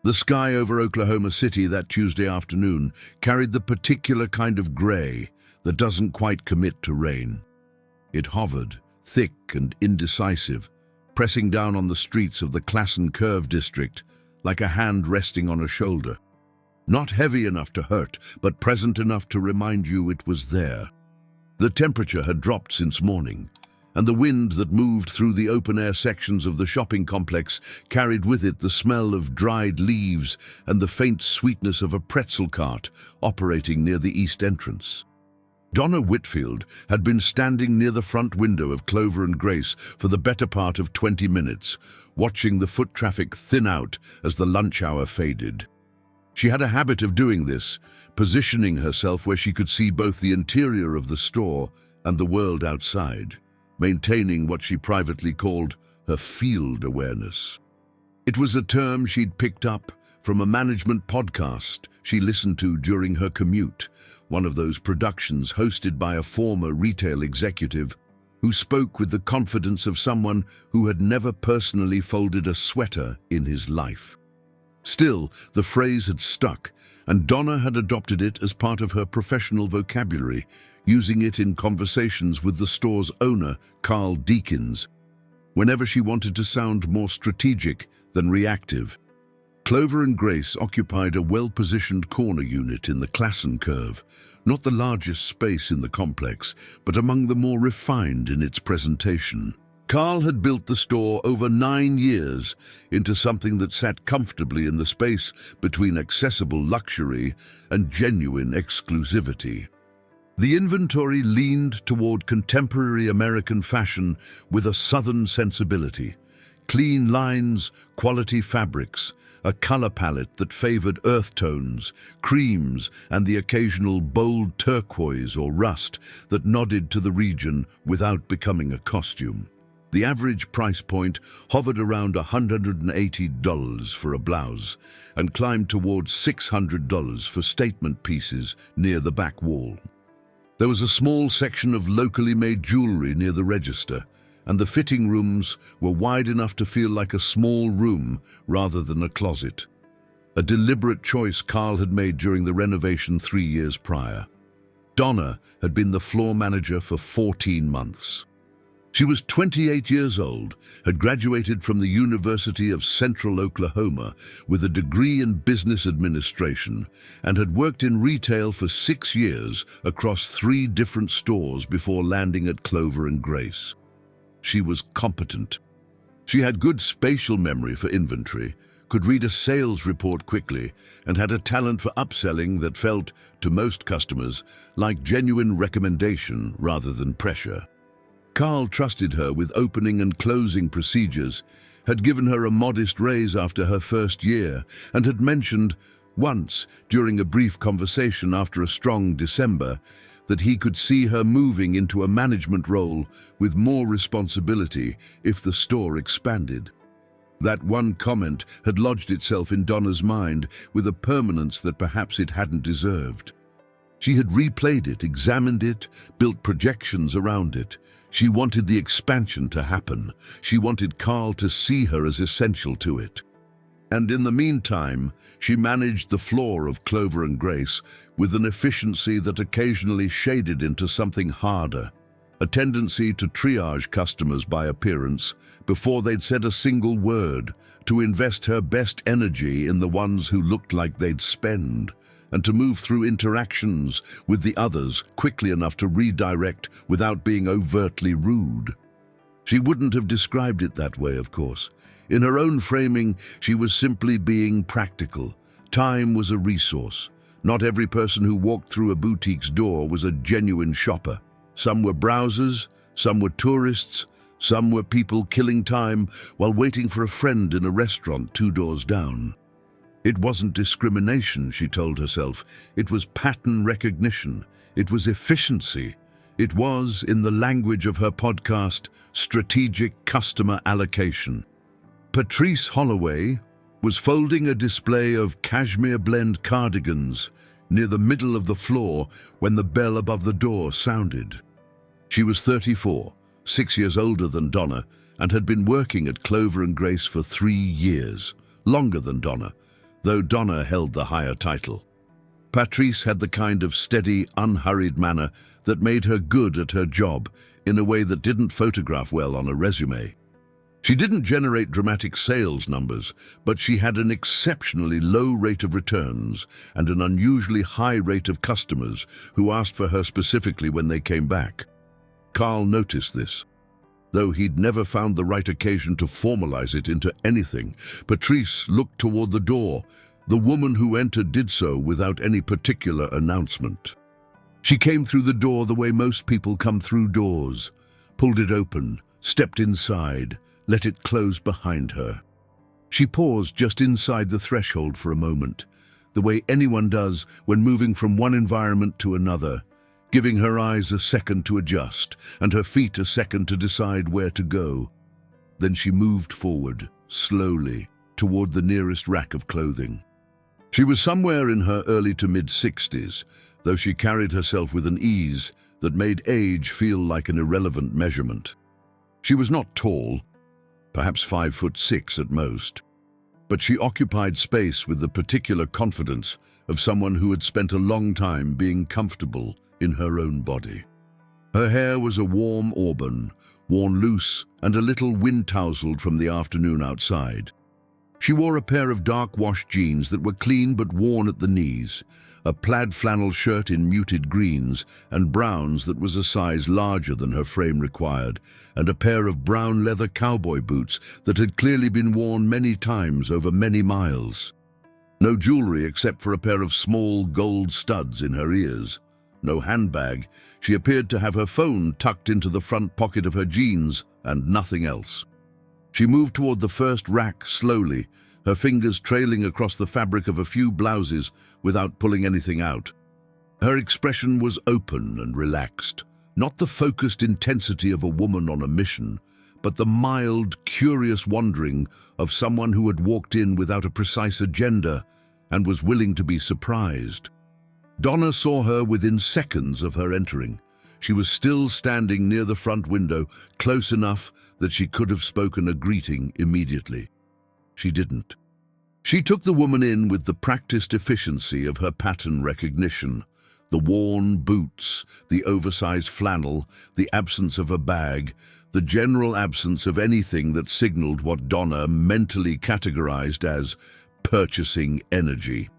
The sky over Oklahoma City that Tuesday afternoon carried the particular kind of gray that doesn't quite commit to rain. It hovered, thick and indecisive, pressing down on the streets of the Klassen Curve district like a hand resting on a shoulder. Not heavy enough to hurt, but present enough to remind you it was there. The temperature had dropped since morning, and the wind that moved through the open-air sections of the shopping complex carried with it the smell of dried leaves and the faint sweetness of a pretzel cart operating near the east entrance. Donna Whitfield had been standing near the front window of Clover and Grace for the better part of 20 minutes, watching the foot traffic thin out as the lunch hour faded. She had a habit of doing this, positioning herself where she could see both the interior of the store and the world outside, maintaining what she privately called her field awareness. It was a term she'd picked up from a management podcast she listened to during her commute, one of those productions hosted by a former retail executive who spoke with the confidence of someone who had never personally folded a sweater in his life. Still, the phrase had stuck, and Donna had adopted it as part of her professional vocabulary, using it in conversations with the store's owner, Carl Deakins, whenever she wanted to sound more strategic than reactive. Clover and Grace occupied a well-positioned corner unit in the Klassen Curve, not the largest space in the complex, but among the more refined in its presentation. Carl had built the store over 9 years into something that sat comfortably in the space between accessible luxury and genuine exclusivity. The inventory leaned toward contemporary American fashion with a Southern sensibility. Clean lines, quality fabrics, a color palette that favored earth tones, creams, and the occasional bold turquoise or rust that nodded to the region without becoming a costume. The average price point hovered around $180 for a blouse and climbed towards $600 for statement pieces near the back wall. There was a small section of locally made jewelry near the register, and the fitting rooms were wide enough to feel like a small room rather than a closet. A deliberate choice Carl had made during the renovation 3 years prior. Donna had been the floor manager for 14 months. She was 28 years old, had graduated from the University of Central Oklahoma with a degree in business administration, and had worked in retail for 6 years across 3 different stores before landing at Clover and Grace. She was competent. She had good spatial memory for inventory, could read a sales report quickly, and had a talent for upselling that felt, to most customers, like genuine recommendation rather than pressure. Carl trusted her with opening and closing procedures, had given her a modest raise after her first year, and had mentioned once, during a brief conversation after a strong December, that he could see her moving into a management role with more responsibility if the store expanded. That one comment had lodged itself in Donna's mind with a permanence that perhaps it hadn't deserved. She had replayed it, examined it, built projections around it. She wanted the expansion to happen. She wanted Carl to see her as essential to it. And in the meantime, she managed the floor of Clover and Grace with an efficiency that occasionally shaded into something harder, a tendency to triage customers by appearance before they'd said a single word, to invest her best energy in the ones who looked like they'd spend, and to move through interactions with the others quickly enough to redirect without being overtly rude. She wouldn't have described it that way, of course. In her own framing, she was simply being practical. Time was a resource. Not every person who walked through a boutique's door was a genuine shopper. Some were browsers, some were tourists, some were people killing time while waiting for a friend in a restaurant 2 doors down. It wasn't discrimination, she told herself. It was pattern recognition. It was efficiency. It was, in the language of her podcast, strategic customer allocation. Patrice Holloway was folding a display of cashmere blend cardigans near the middle of the floor when the bell above the door sounded. She was 34, 6 years older than Donna, and had been working at Clover and Grace for 3 years, longer than Donna. though Donna held the higher title. Patrice had the kind of steady, unhurried manner that made her good at her job in a way that didn't photograph well on a resume. She didn't generate dramatic sales numbers, but she had an exceptionally low rate of returns and an unusually high rate of customers who asked for her specifically when they came back. Carl noticed this. Though he'd never found the right occasion to formalize it into anything, Patrice looked toward the door. The woman who entered did so without any particular announcement. She came through the door the way most people come through doors, pulled it open, stepped inside, let it close behind her. She paused just inside the threshold for a moment, the way anyone does when moving from one environment to another, giving her eyes a second to adjust and her feet a second to decide where to go. Then she moved forward, slowly, toward the nearest rack of clothing. She was somewhere in her early to mid-60s, though she carried herself with an ease that made age feel like an irrelevant measurement. She was not tall, perhaps 5'6" at most, but she occupied space with the particular confidence of someone who had spent a long time being comfortable in her own body. Her hair was a warm auburn, worn loose and a little wind-tousled from the afternoon outside. She wore a pair of dark-washed jeans that were clean but worn at the knees, a plaid flannel shirt in muted greens and browns that was a size larger than her frame required, and a pair of brown leather cowboy boots that had clearly been worn many times over many miles. No jewelry except for a pair of small gold studs in her ears. No handbag. She appeared to have her phone tucked into the front pocket of her jeans and nothing else. She moved toward the first rack slowly, her fingers trailing across the fabric of a few blouses without pulling anything out. Her expression was open and relaxed, not the focused intensity of a woman on a mission, but the mild, curious wondering of someone who had walked in without a precise agenda and was willing to be surprised. Donna saw her within seconds of her entering. She was still standing near the front window, close enough that she could have spoken a greeting immediately. She didn't. She took the woman in with the practiced efficiency of her pattern recognition. The worn boots, the oversized flannel, the absence of a bag, the general absence of anything that signaled what Donna mentally categorized as purchasing energy.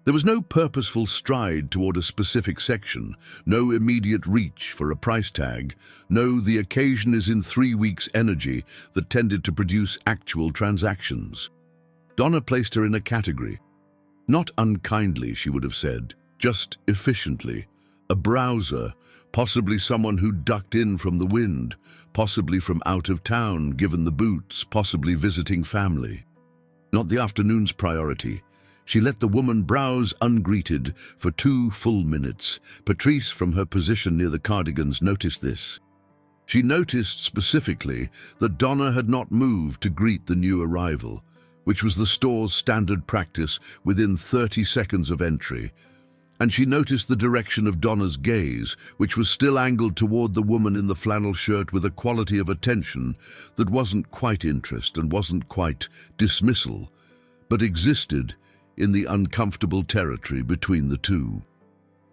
There was no purposeful stride toward a specific section, no immediate reach for a price tag, no the occasion is in 3 weeks energy that tended to produce actual transactions. Donna placed her in a category. Not unkindly, she would have said, just efficiently. A browser, possibly someone who ducked in from the wind, possibly from out of town given the boots, possibly visiting family. Not the afternoon's priority. She let the woman browse ungreeted for 2 full minutes. Patrice, from her position near the cardigans, noticed this. She noticed specifically that Donna had not moved to greet the new arrival, which was the store's standard practice within 30 seconds of entry. And she noticed the direction of Donna's gaze, which was still angled toward the woman in the flannel shirt with a quality of attention that wasn't quite interest and wasn't quite dismissal, but existed in the uncomfortable territory between the two.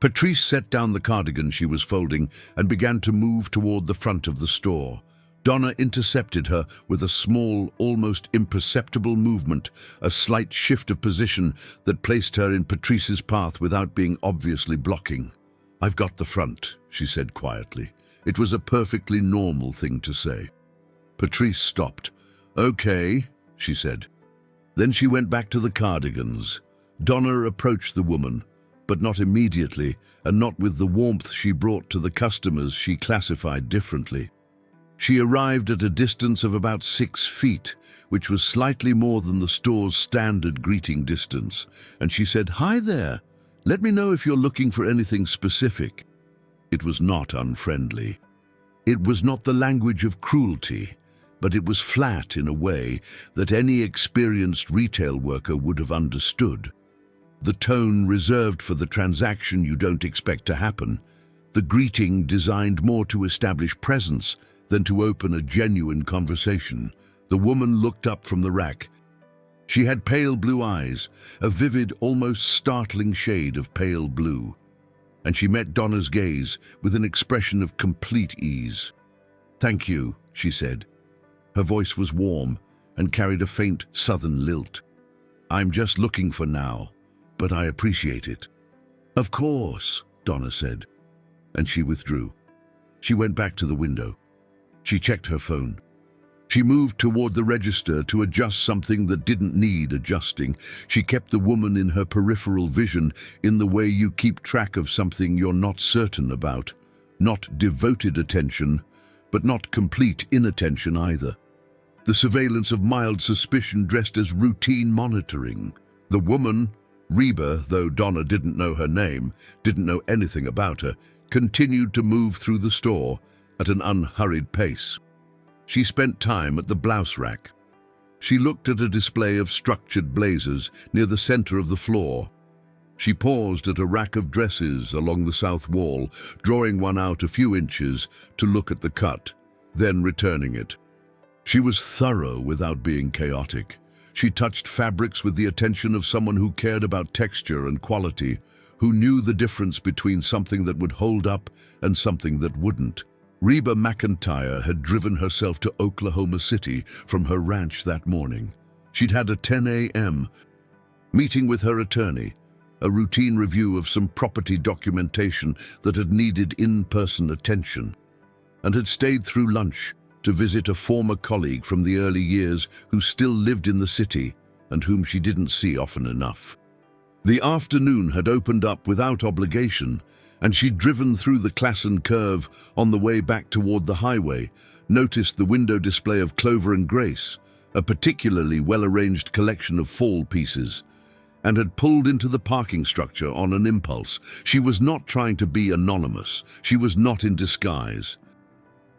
Patrice set down the cardigan she was folding and began to move toward the front of the store. Donna intercepted her with a small, almost imperceptible movement, a slight shift of position that placed her in Patrice's path without being obviously blocking. "I've got the front," she said quietly. It was a perfectly normal thing to say. Patrice stopped. "Okay," she said. Then she went back to the cardigans. Donna approached the woman, but not immediately, and not with the warmth she brought to the customers she classified differently. She arrived at a distance of about 6 feet, which was slightly more than the store's standard greeting distance, and she said, "Hi there. Let me know if you're looking for anything specific." It was not unfriendly. It was not the language of cruelty, but it was flat in a way that any experienced retail worker would have understood. The tone reserved for the transaction you don't expect to happen, the greeting designed more to establish presence than to open a genuine conversation. The woman looked up from the rack. She had pale blue eyes, a vivid, almost startling shade of pale blue, and she met Donna's gaze with an expression of complete ease. "Thank you," she said. Her voice was warm and carried a faint southern lilt. "I'm just looking for now, but I appreciate it." "Of course," Donna said, and she withdrew. She went back to the window. She checked her phone. She moved toward the register to adjust something that didn't need adjusting. She kept the woman in her peripheral vision in the way you keep track of something you're not certain about. Not devoted attention, but not complete inattention either. The surveillance of mild suspicion dressed as routine monitoring. The woman, Reba, though Donna didn't know her name, didn't know anything about her, continued to move through the store at an unhurried pace. She spent time at the blouse rack. She looked at a display of structured blazers near the center of the floor. She paused at a rack of dresses along the south wall, drawing one out a few inches to look at the cut, then returning it. She was thorough without being chaotic. She touched fabrics with the attention of someone who cared about texture and quality, who knew the difference between something that would hold up and something that wouldn't. Reba McEntire had driven herself to Oklahoma City from her ranch that morning. She'd had a 10 a.m. meeting with her attorney, a routine review of some property documentation that had needed in-person attention, and had stayed through lunch to visit a former colleague from the early years who still lived in the city and whom she didn't see often enough. The afternoon had opened up without obligation, and she'd driven through the Classen curve on the way back toward the highway, noticed the window display of Clover and Grace, a particularly well-arranged collection of fall pieces, and had pulled into the parking structure on an impulse. She was not trying to be anonymous. She was not in disguise.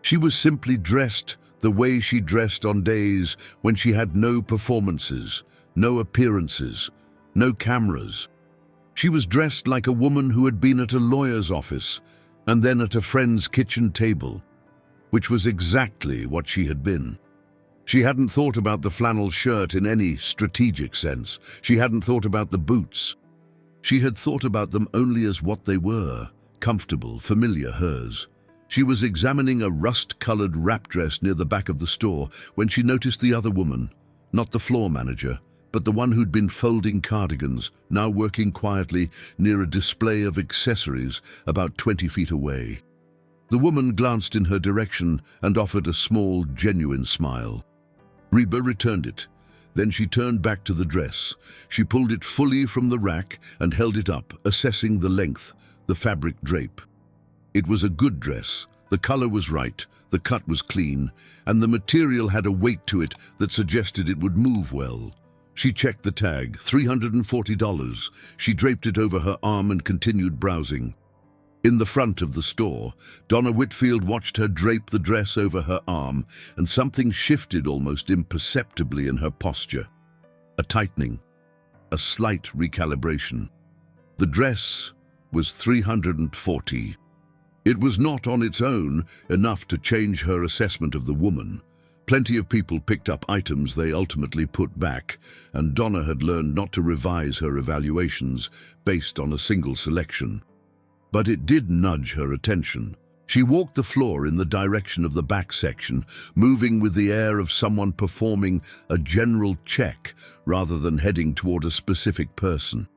She was simply dressed the way she dressed on days when she had no performances, no appearances, no cameras. She was dressed like a woman who had been at a lawyer's office and then at a friend's kitchen table, which was exactly what she had been. She hadn't thought about the flannel shirt in any strategic sense. She hadn't thought about the boots. She had thought about them only as what they were, comfortable, familiar, hers. She was examining a rust-colored wrap dress near the back of the store when she noticed the other woman, not the floor manager, but the one who'd been folding cardigans, now working quietly near a display of accessories about 20 feet away. The woman glanced in her direction and offered a small, genuine smile. Reba returned it. Then she turned back to the dress. She pulled it fully from the rack and held it up, assessing the length, the fabric drape. It was a good dress. The color was right, the cut was clean, and the material had a weight to it that suggested it would move well. She checked the tag, $340. She draped it over her arm and continued browsing. In the front of the store, Donna Whitfield watched her drape the dress over her arm, and something shifted almost imperceptibly in her posture. A tightening, a slight recalibration. The dress was $340. It was not on its own enough to change her assessment of the woman. Plenty of people picked up items they ultimately put back, and Donna had learned not to revise her evaluations based on a single selection. But it did nudge her attention. She walked the floor in the direction of the back section, moving with the air of someone performing a general check rather than heading toward a specific person.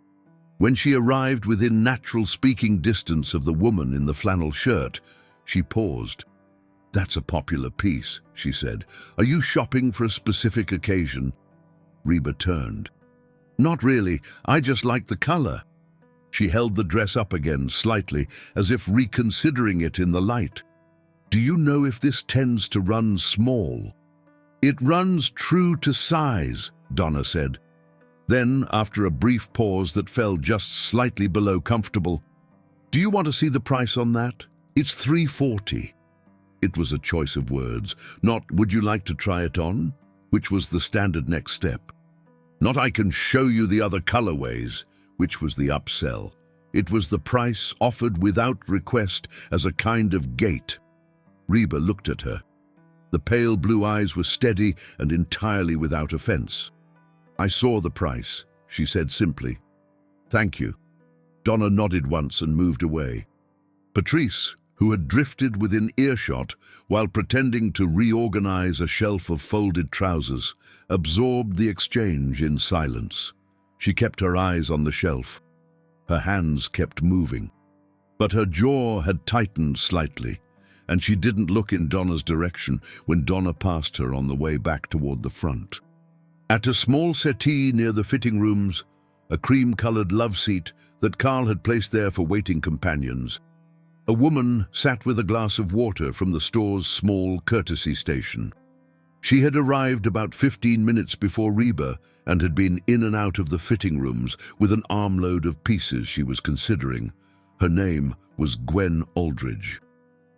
When she arrived within natural speaking distance of the woman in the flannel shirt, she paused. "That's a popular piece," she said. "Are you shopping for a specific occasion?" Reba turned. "Not really. I just like the color." She held the dress up again slightly, as if reconsidering it in the light. "Do you know if this tends to run small?" "It runs true to size," Donna said. Then, after a brief pause that fell just slightly below comfortable, "Do you want to see the price on that? It's $340. It was a choice of words, not "would you like to try it on?" which was the standard next step. Not "I can show you the other colorways," which was the upsell. It was the price offered without request as a kind of gate. Reba looked at her. The pale blue eyes were steady and entirely without offense. I saw the price, she said simply. Thank you. Donna nodded once and moved away. Patrice, who had drifted within earshot while pretending to reorganize a shelf of folded trousers, absorbed the exchange in silence. She kept her eyes on the shelf. Her hands kept moving. But her jaw had tightened slightly, and she didn't look in Donna's direction when Donna passed her on the way back toward the front. At a small settee near the fitting rooms, a cream-colored love seat that Carl had placed there for waiting companions, a woman sat with a glass of water from the store's small courtesy station. She had arrived about 15 minutes before Reeba and had been in and out of the fitting rooms with an armload of pieces she was considering. Her name was Gwen Aldridge.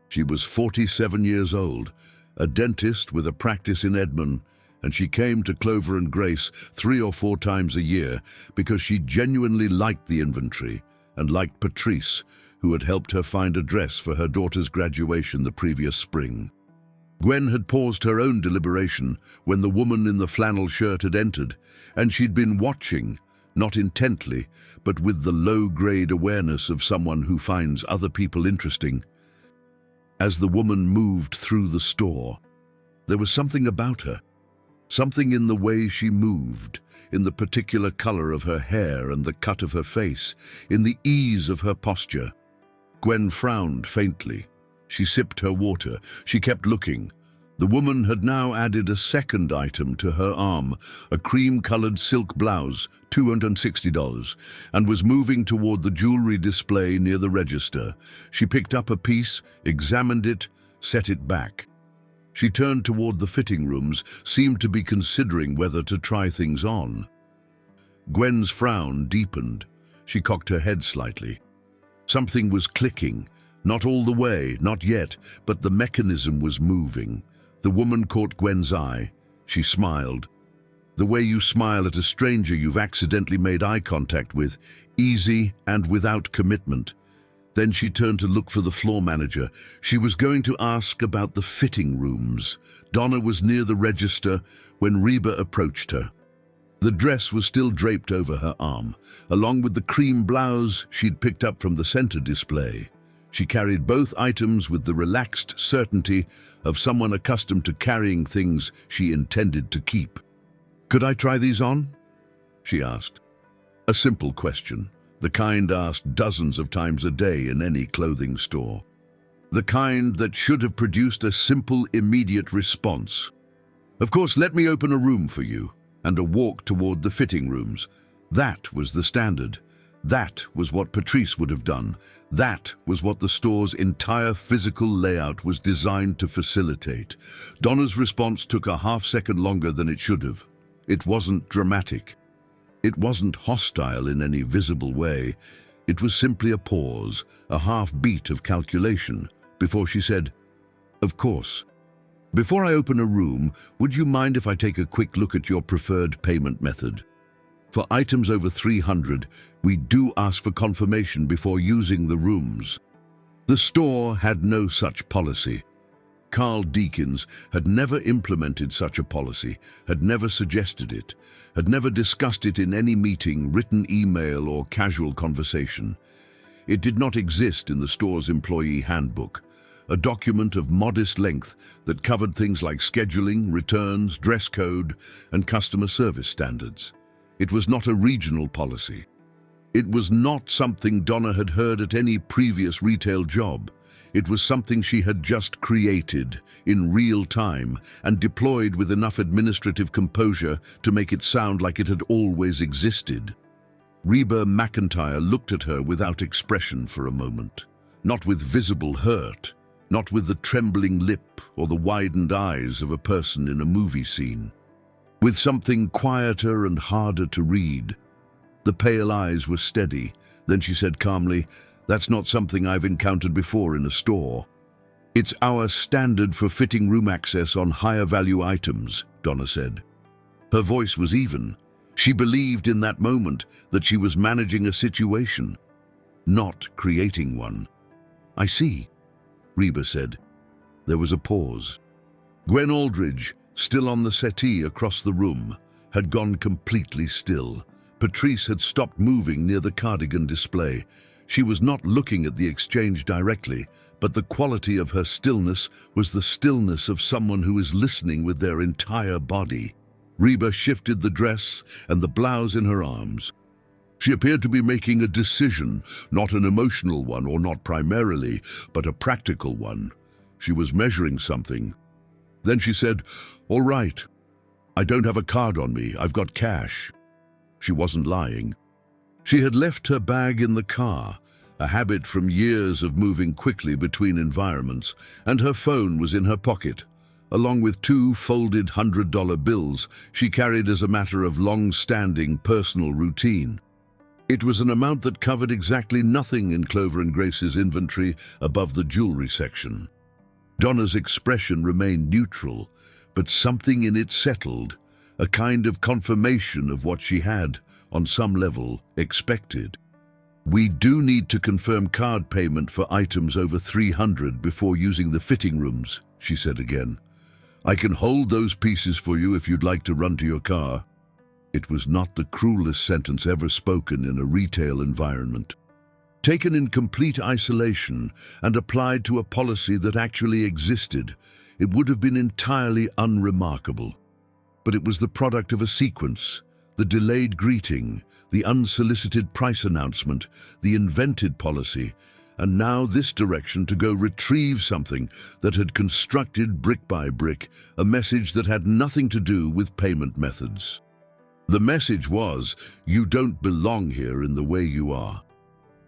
She was 47 years old, a dentist with a practice in Edmonton, and she came to Clover and Grace 3 or 4 times a year because she genuinely liked the inventory and liked Patrice, who had helped her find a dress for her daughter's graduation the previous spring. Gwen had paused her own deliberation when the woman in the flannel shirt had entered, and she'd been watching, not intently, but with the low-grade awareness of someone who finds other people interesting. As the woman moved through the store, there was something about her, something in the way she moved, in the particular color of her hair and the cut of her face, in the ease of her posture. Gwen frowned faintly. She sipped her water. She kept looking. The woman had now added a second item to her arm, a cream-colored silk blouse, $260, and was moving toward the jewelry display near the register. She picked up a piece, examined it, set it back. She turned toward the fitting rooms, seemed to be considering whether to try things on. Gwen's frown deepened. She cocked her head slightly. Something was clicking. Not all the way, not yet, but the mechanism was moving. The woman caught Gwen's eye. She smiled. The way you smile at a stranger you've accidentally made eye contact with, easy and without commitment. Then she turned to look for the floor manager. She was going to ask about the fitting rooms. Donna was near the register when Reeba approached her. The dress was still draped over her arm, along with the cream blouse she'd picked up from the center display. She carried both items with the relaxed certainty of someone accustomed to carrying things she intended to keep. "Could I try these on?" she asked. A simple question, the kind asked dozens of times a day in any clothing store. The kind that should have produced a simple, immediate response. "Of course, let me open a room for you," and a walk toward the fitting rooms. That was the standard. That was what Patrice would have done. That was what the store's entire physical layout was designed to facilitate. Donna's response took a half-second longer than it should have. It wasn't dramatic. It wasn't hostile in any visible way. It was simply a pause, a half-beat of calculation, before she said, "Of course. Before I open a room, would you mind if I take a quick look at your preferred payment method? For items over 300, we do ask for confirmation before using the rooms." The store had no such policy. Carl Deakins had never implemented such a policy, had never suggested it, had never discussed it in any meeting, written email, or casual conversation. It did not exist in the store's employee handbook, a document of modest length that covered things like scheduling, returns, dress code, and customer service standards. It was not a regional policy. It was not something Donna had heard at any previous retail job. It was something she had just created in real time and deployed with enough administrative composure to make it sound like it had always existed. Reba McEntire looked at her without expression for a moment, not with visible hurt, not with the trembling lip or the widened eyes of a person in a movie scene. With something quieter and harder to read. The pale eyes were steady. Then she said calmly, "That's not something I've encountered before in a store." "It's our standard for fitting room access on higher value items," Donna said. Her voice was even. She believed in that moment that she was managing a situation, not creating one. "I see," Reeba said. There was a pause. Gwen Aldridge, still on the settee across the room, had gone completely still. Patrice had stopped moving near the cardigan display. She was not looking at the exchange directly, but the quality of her stillness was the stillness of someone who is listening with their entire body. Reba shifted the dress and the blouse in her arms. She appeared to be making a decision, not an emotional one or not primarily, but a practical one. She was measuring something. Then she said, "All right. I don't have a card on me. I've got cash." She wasn't lying. She had left her bag in the car, a habit from years of moving quickly between environments, and her phone was in her pocket, along with 2 folded $100 bills she carried as a matter of long-standing personal routine. It was an amount that covered exactly nothing in Clover and Grace's inventory above the jewelry section. Donna's expression remained neutral, but something in it settled, a kind of confirmation of what she had, on some level, expected. "We do need to confirm card payment for items over $300 before using the fitting rooms," she said again. "I can hold those pieces for you if you'd like to run to your car." It was not the cruelest sentence ever spoken in a retail environment. Taken in complete isolation and applied to a policy that actually existed, it would have been entirely unremarkable. But it was the product of a sequence, the delayed greeting, the unsolicited price announcement, the invented policy, and now this direction to go retrieve something that had constructed brick by brick, a message that had nothing to do with payment methods. The message was, "You don't belong here in the way you are."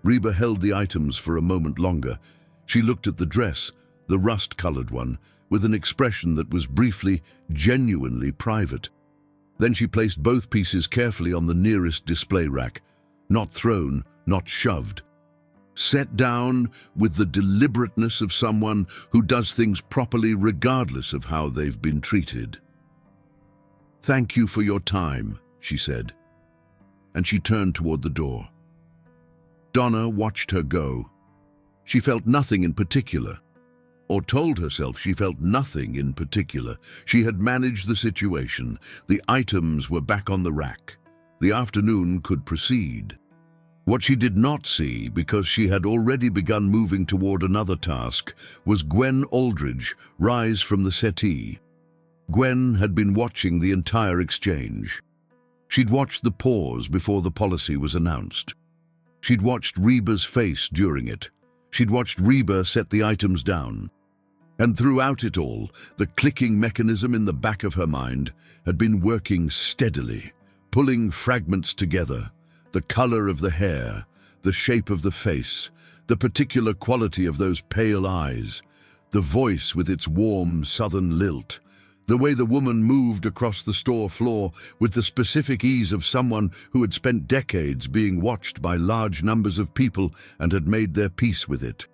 Reba held the items for a moment longer. She looked at the dress, the rust-colored one, with an expression that was briefly, genuinely private. Then she placed both pieces carefully on the nearest display rack, not thrown, not shoved. Set down with the deliberateness of someone who does things properly regardless of how they've been treated. "Thank you for your time," she said, and she turned toward the door. Donna watched her go. She felt nothing in particular, or told herself she felt nothing in particular. She had managed the situation. The items were back on the rack. The afternoon could proceed. What she did not see, because she had already begun moving toward another task, was Gwen Aldridge rise from the settee. Gwen had been watching the entire exchange. She'd watched the pause before the policy was announced. She'd watched Reba's face during it. She'd watched Reba set the items down. And throughout it all, the clicking mechanism in the back of her mind had been working steadily, pulling fragments together. The color of the hair, the shape of the face, the particular quality of those pale eyes, the voice with its warm southern lilt, the way the woman moved across the store floor with the specific ease of someone who had spent decades being watched by large numbers of people and had made their peace with it.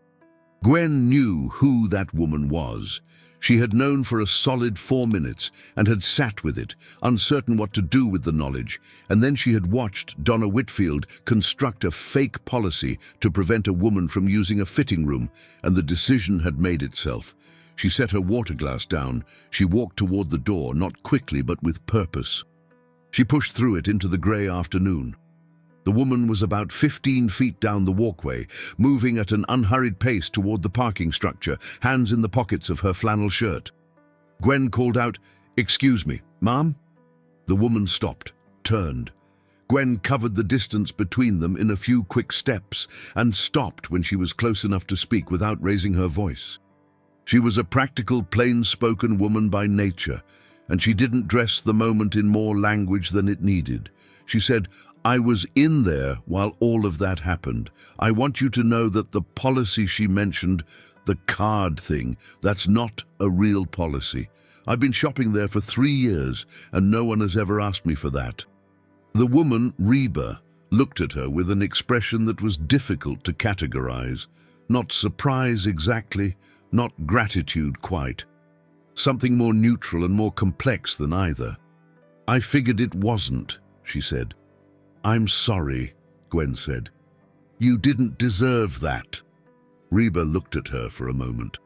Gwen knew who that woman was. She had known for a solid 4 minutes and had sat with it, uncertain what to do with the knowledge, and then she had watched Donna Whitfield construct a fake policy to prevent a woman from using a fitting room, and the decision had made itself. She set her water glass down. She walked toward the door, not quickly but with purpose. She pushed through it into the gray afternoon. The woman was about 15 feet down the walkway, moving at an unhurried pace toward the parking structure, hands in the pockets of her flannel shirt. Gwen called out, "Excuse me, Ma'am?" The woman stopped, turned. Gwen covered the distance between them in a few quick steps and stopped when she was close enough to speak without raising her voice. She was a practical, plain-spoken woman by nature, and she didn't dress the moment in more language than it needed. She said, "I was in there while all of that happened. I want you to know that the policy she mentioned, the card thing, that's not a real policy. I've been shopping there for 3 years, and no one has ever asked me for that." The woman, Reba, looked at her with an expression that was difficult to categorize. Not surprise exactly, not gratitude quite. Something more neutral and more complex than either. "I figured it wasn't," she said. "I'm sorry," Gwen said. "You didn't deserve that." Reba looked at her for a moment.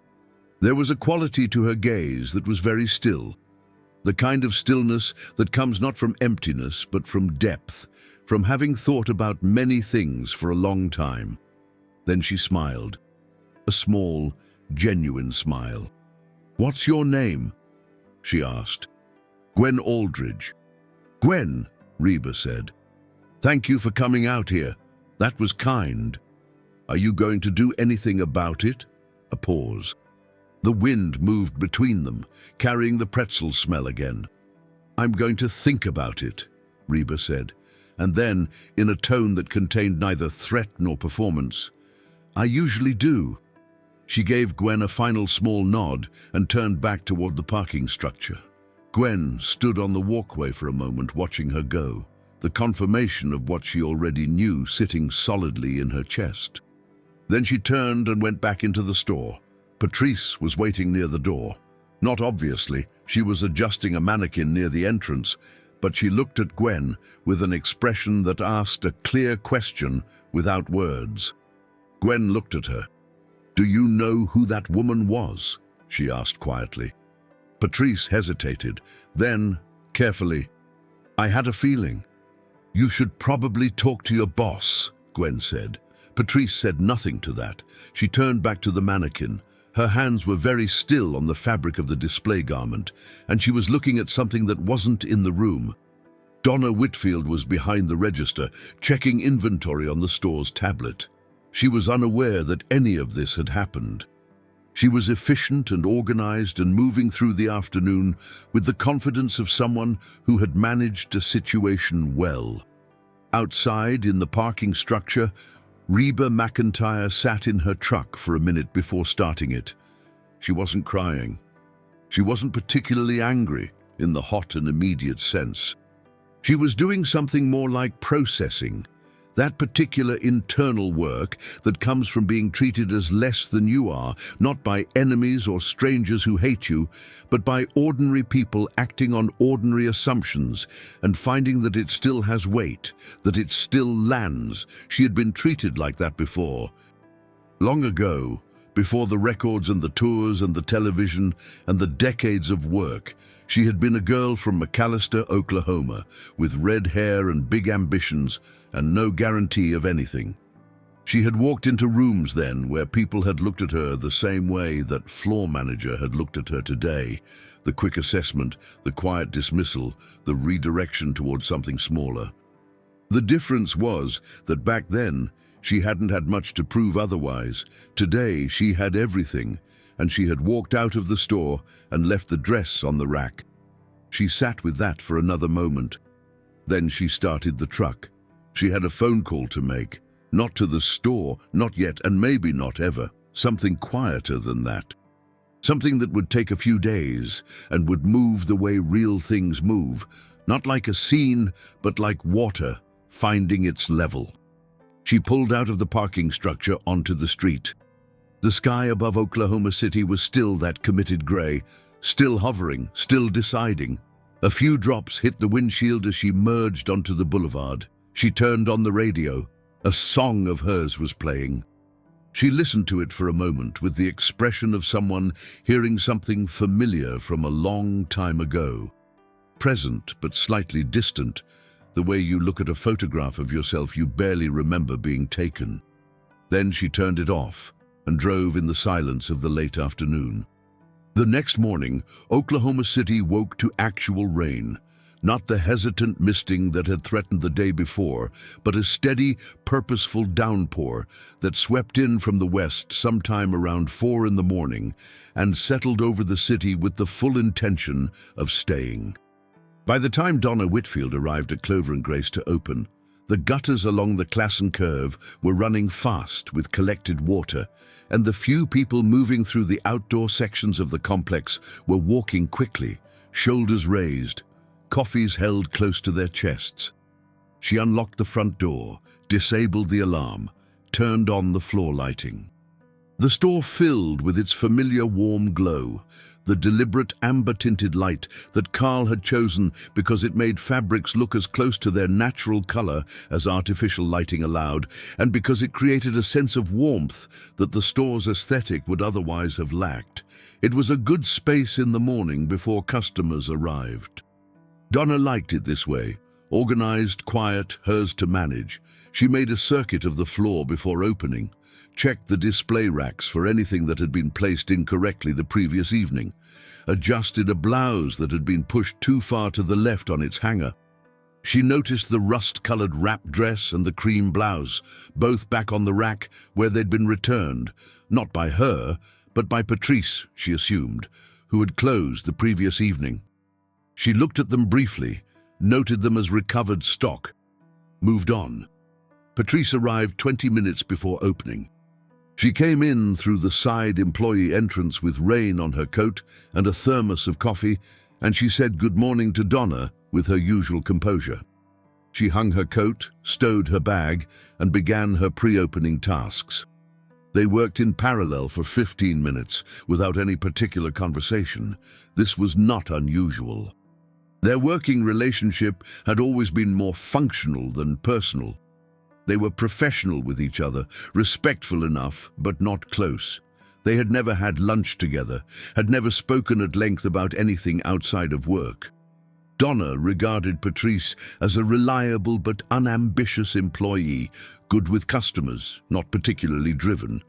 There was a quality to her gaze that was very still. The kind of stillness that comes not from emptiness, but from depth, from having thought about many things for a long time. Then she smiled. A small, genuine smile. "What's your name?" she asked. "Gwen Aldridge." "Gwen," Reba said. "Thank you for coming out here. That was kind. Are you going to do anything about it?" A pause. The wind moved between them, carrying the pretzel smell again. "I'm going to think about it," Reba said, and then, in a tone that contained neither threat nor performance, "I usually do." She gave Gwen a final small nod and turned back toward the parking structure. Gwen stood on the walkway for a moment, watching her go, the confirmation of what she already knew sitting solidly in her chest. Then she turned and went back into the store. Patrice was waiting near the door. Not obviously, she was adjusting a mannequin near the entrance, but she looked at Gwen with an expression that asked a clear question without words. Gwen looked at her. "Do you know who that woman was?" she asked quietly. Patrice hesitated. Then, carefully, "I had a feeling." "You should probably talk to your boss," Gwen said. Patrice said nothing to that. She turned back to the mannequin. Her hands were very still on the fabric of the display garment, and she was looking at something that wasn't in the room. Donna Whitfield was behind the register, checking inventory on the store's tablet. She was unaware that any of this had happened. She was efficient and organized and moving through the afternoon with the confidence of someone who had managed a situation well. Outside, in the parking structure, Reba McEntire sat in her truck for a minute before starting it. She wasn't crying. She wasn't particularly angry in the hot and immediate sense. She was doing something more like processing, that particular internal work that comes from being treated as less than you are, not by enemies or strangers who hate you, but by ordinary people acting on ordinary assumptions and finding that it still has weight, that it still lands. She had been treated like that before. Long ago, before the records and the tours and the television and the decades of work, she had been a girl from McAlester, Oklahoma, with red hair and big ambitions and no guarantee of anything. She had walked into rooms then where people had looked at her the same way that floor manager had looked at her today. The quick assessment, the quiet dismissal, the redirection towards something smaller. The difference was that back then, she hadn't had much to prove otherwise. Today, she had everything, and she had walked out of the store and left the dress on the rack. She sat with that for another moment. Then she started the truck. She had a phone call to make. Not to the store, not yet, and maybe not ever. Something quieter than that. Something that would take a few days and would move the way real things move. Not like a scene, but like water, finding its level. She pulled out of the parking structure onto the street. The sky above Oklahoma City was still that committed gray, still hovering, still deciding. A few drops hit the windshield as she merged onto the boulevard. She turned on the radio. A song of hers was playing. She listened to it for a moment with the expression of someone hearing something familiar from a long time ago. Present but slightly distant, the way you look at a photograph of yourself you barely remember being taken. Then she turned it off and drove in the silence of the late afternoon. The next morning, Oklahoma City woke to actual rain. Not the hesitant misting that had threatened the day before, but a steady, purposeful downpour that swept in from the west sometime around 4 in the morning and settled over the city with the full intention of staying. By the time Donna Whitfield arrived at Clover and Grace to open, the gutters along the Classen Curve were running fast with collected water, and the few people moving through the outdoor sections of the complex were walking quickly, shoulders raised, coffees held close to their chests. She unlocked the front door, disabled the alarm, turned on the floor lighting. The store filled with its familiar warm glow, the deliberate amber-tinted light that Carl had chosen because it made fabrics look as close to their natural color as artificial lighting allowed, and because it created a sense of warmth that the store's aesthetic would otherwise have lacked. It was a good space in the morning before customers arrived. Donna liked it this way, organized, quiet, hers to manage. She made a circuit of the floor before opening, checked the display racks for anything that had been placed incorrectly the previous evening, adjusted a blouse that had been pushed too far to the left on its hanger. She noticed the rust-colored wrap dress and the cream blouse, both back on the rack where they'd been returned, not by her, but by Patrice, she assumed, who had closed the previous evening. She looked at them briefly, noted them as recovered stock, moved on. Patrice arrived 20 minutes before opening. She came in through the side employee entrance with rain on her coat and a thermos of coffee, and she said good morning to Donna with her usual composure. She hung her coat, stowed her bag, and began her pre-opening tasks. They worked in parallel for 15 minutes without any particular conversation. This was not unusual. Their working relationship had always been more functional than personal. They were professional with each other, respectful enough, but not close. They had never had lunch together, had never spoken at length about anything outside of work. Donna regarded Patrice as a reliable but unambitious employee, good with customers, not particularly driven.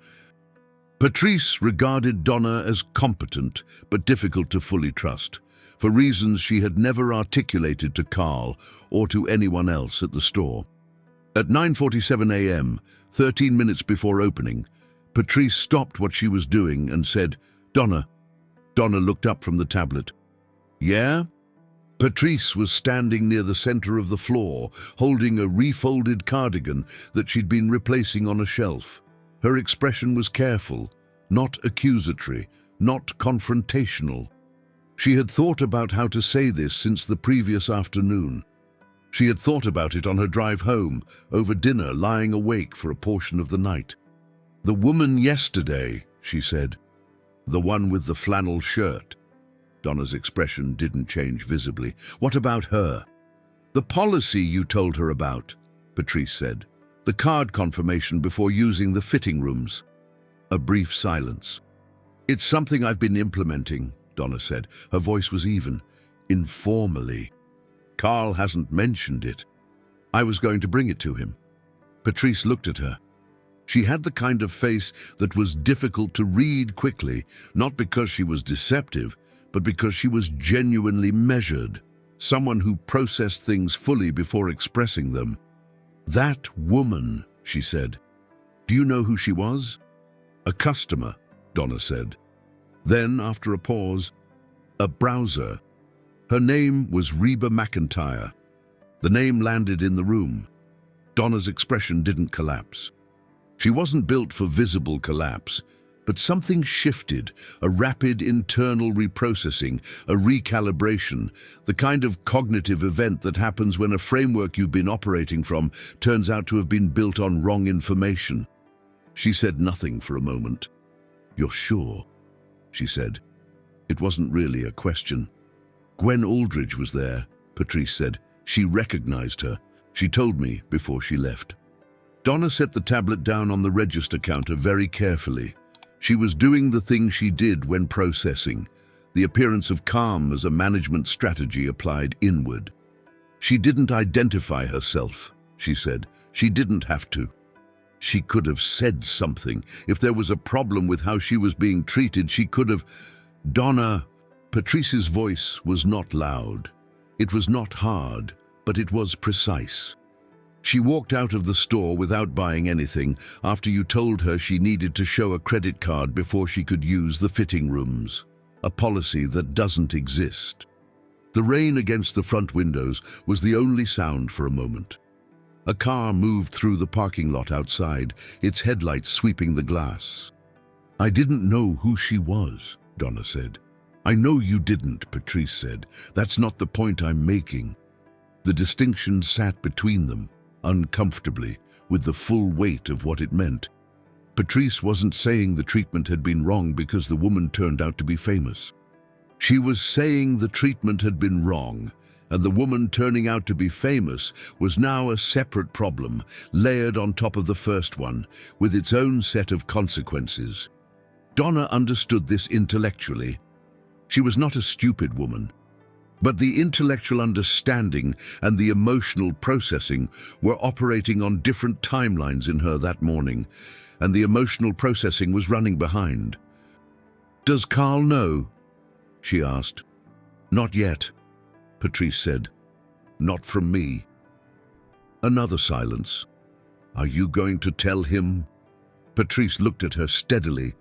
Patrice regarded Donna as competent but difficult to fully trust, for reasons she had never articulated to Carl or to anyone else at the store. At 9:47 a.m., 13 minutes before opening, Patrice stopped what she was doing and said, "Donna." Donna looked up from the tablet. "Yeah?" Patrice was standing near the center of the floor, holding a refolded cardigan that she'd been replacing on a shelf. Her expression was careful, not accusatory, not confrontational. She had thought about how to say this since the previous afternoon. She had thought about it on her drive home, over dinner, lying awake for a portion of the night. "The woman yesterday," she said. "The one with the flannel shirt." Donna's expression didn't change visibly. "What about her?" "The policy you told her about," Patrice said. "The card confirmation before using the fitting rooms." A brief silence. "It's something I've been implementing," Donna said. Her voice was even, informally. "Carl hasn't mentioned it. I was going to bring it to him." Patrice looked at her. She had the kind of face that was difficult to read quickly, not because she was deceptive, but because she was genuinely measured, someone who processed things fully before expressing them. "That woman," she said. "Do you know who she was?" "A customer," Donna said. Then, after a pause, "A browser. Her name was Reba McEntire." The name landed in the room. Donna's expression didn't collapse. She wasn't built for visible collapse, but something shifted, a rapid internal reprocessing, a recalibration, the kind of cognitive event that happens when a framework you've been operating from turns out to have been built on wrong information. She said nothing for a moment. "You're sure?" she said. It wasn't really a question. "Gwen Aldridge was there," Patrice said. "She recognized her. She told me before she left." Donna set the tablet down on the register counter very carefully. She was doing the thing she did when processing, the appearance of calm as a management strategy applied inward. She didn't identify herself, she said. She didn't have to. She could have said something. If there was a problem with how she was being treated, she could have... "Donna..." Patrice's voice was not loud. It was not hard, but it was precise. "She walked out of the store without buying anything after you told her she needed to show a credit card before she could use the fitting rooms, a policy that doesn't exist." The rain against the front windows was the only sound for a moment. A car moved through the parking lot outside, its headlights sweeping the glass. "I didn't know who she was," Donna said. "I know you didn't," Patrice said. "That's not the point I'm making." The distinction sat between them, uncomfortably, with the full weight of what it meant. Patrice wasn't saying the treatment had been wrong because the woman turned out to be famous. She was saying the treatment had been wrong, and the woman turning out to be famous was now a separate problem, layered on top of the first one, with its own set of consequences. Donna understood this intellectually. She was not a stupid woman. But the intellectual understanding and the emotional processing were operating on different timelines in her that morning, and the emotional processing was running behind. "Does Carl know?" she asked. "Not yet," Patrice said. "Not from me." Another silence. "Are you going to tell him?" Patrice looked at her steadily.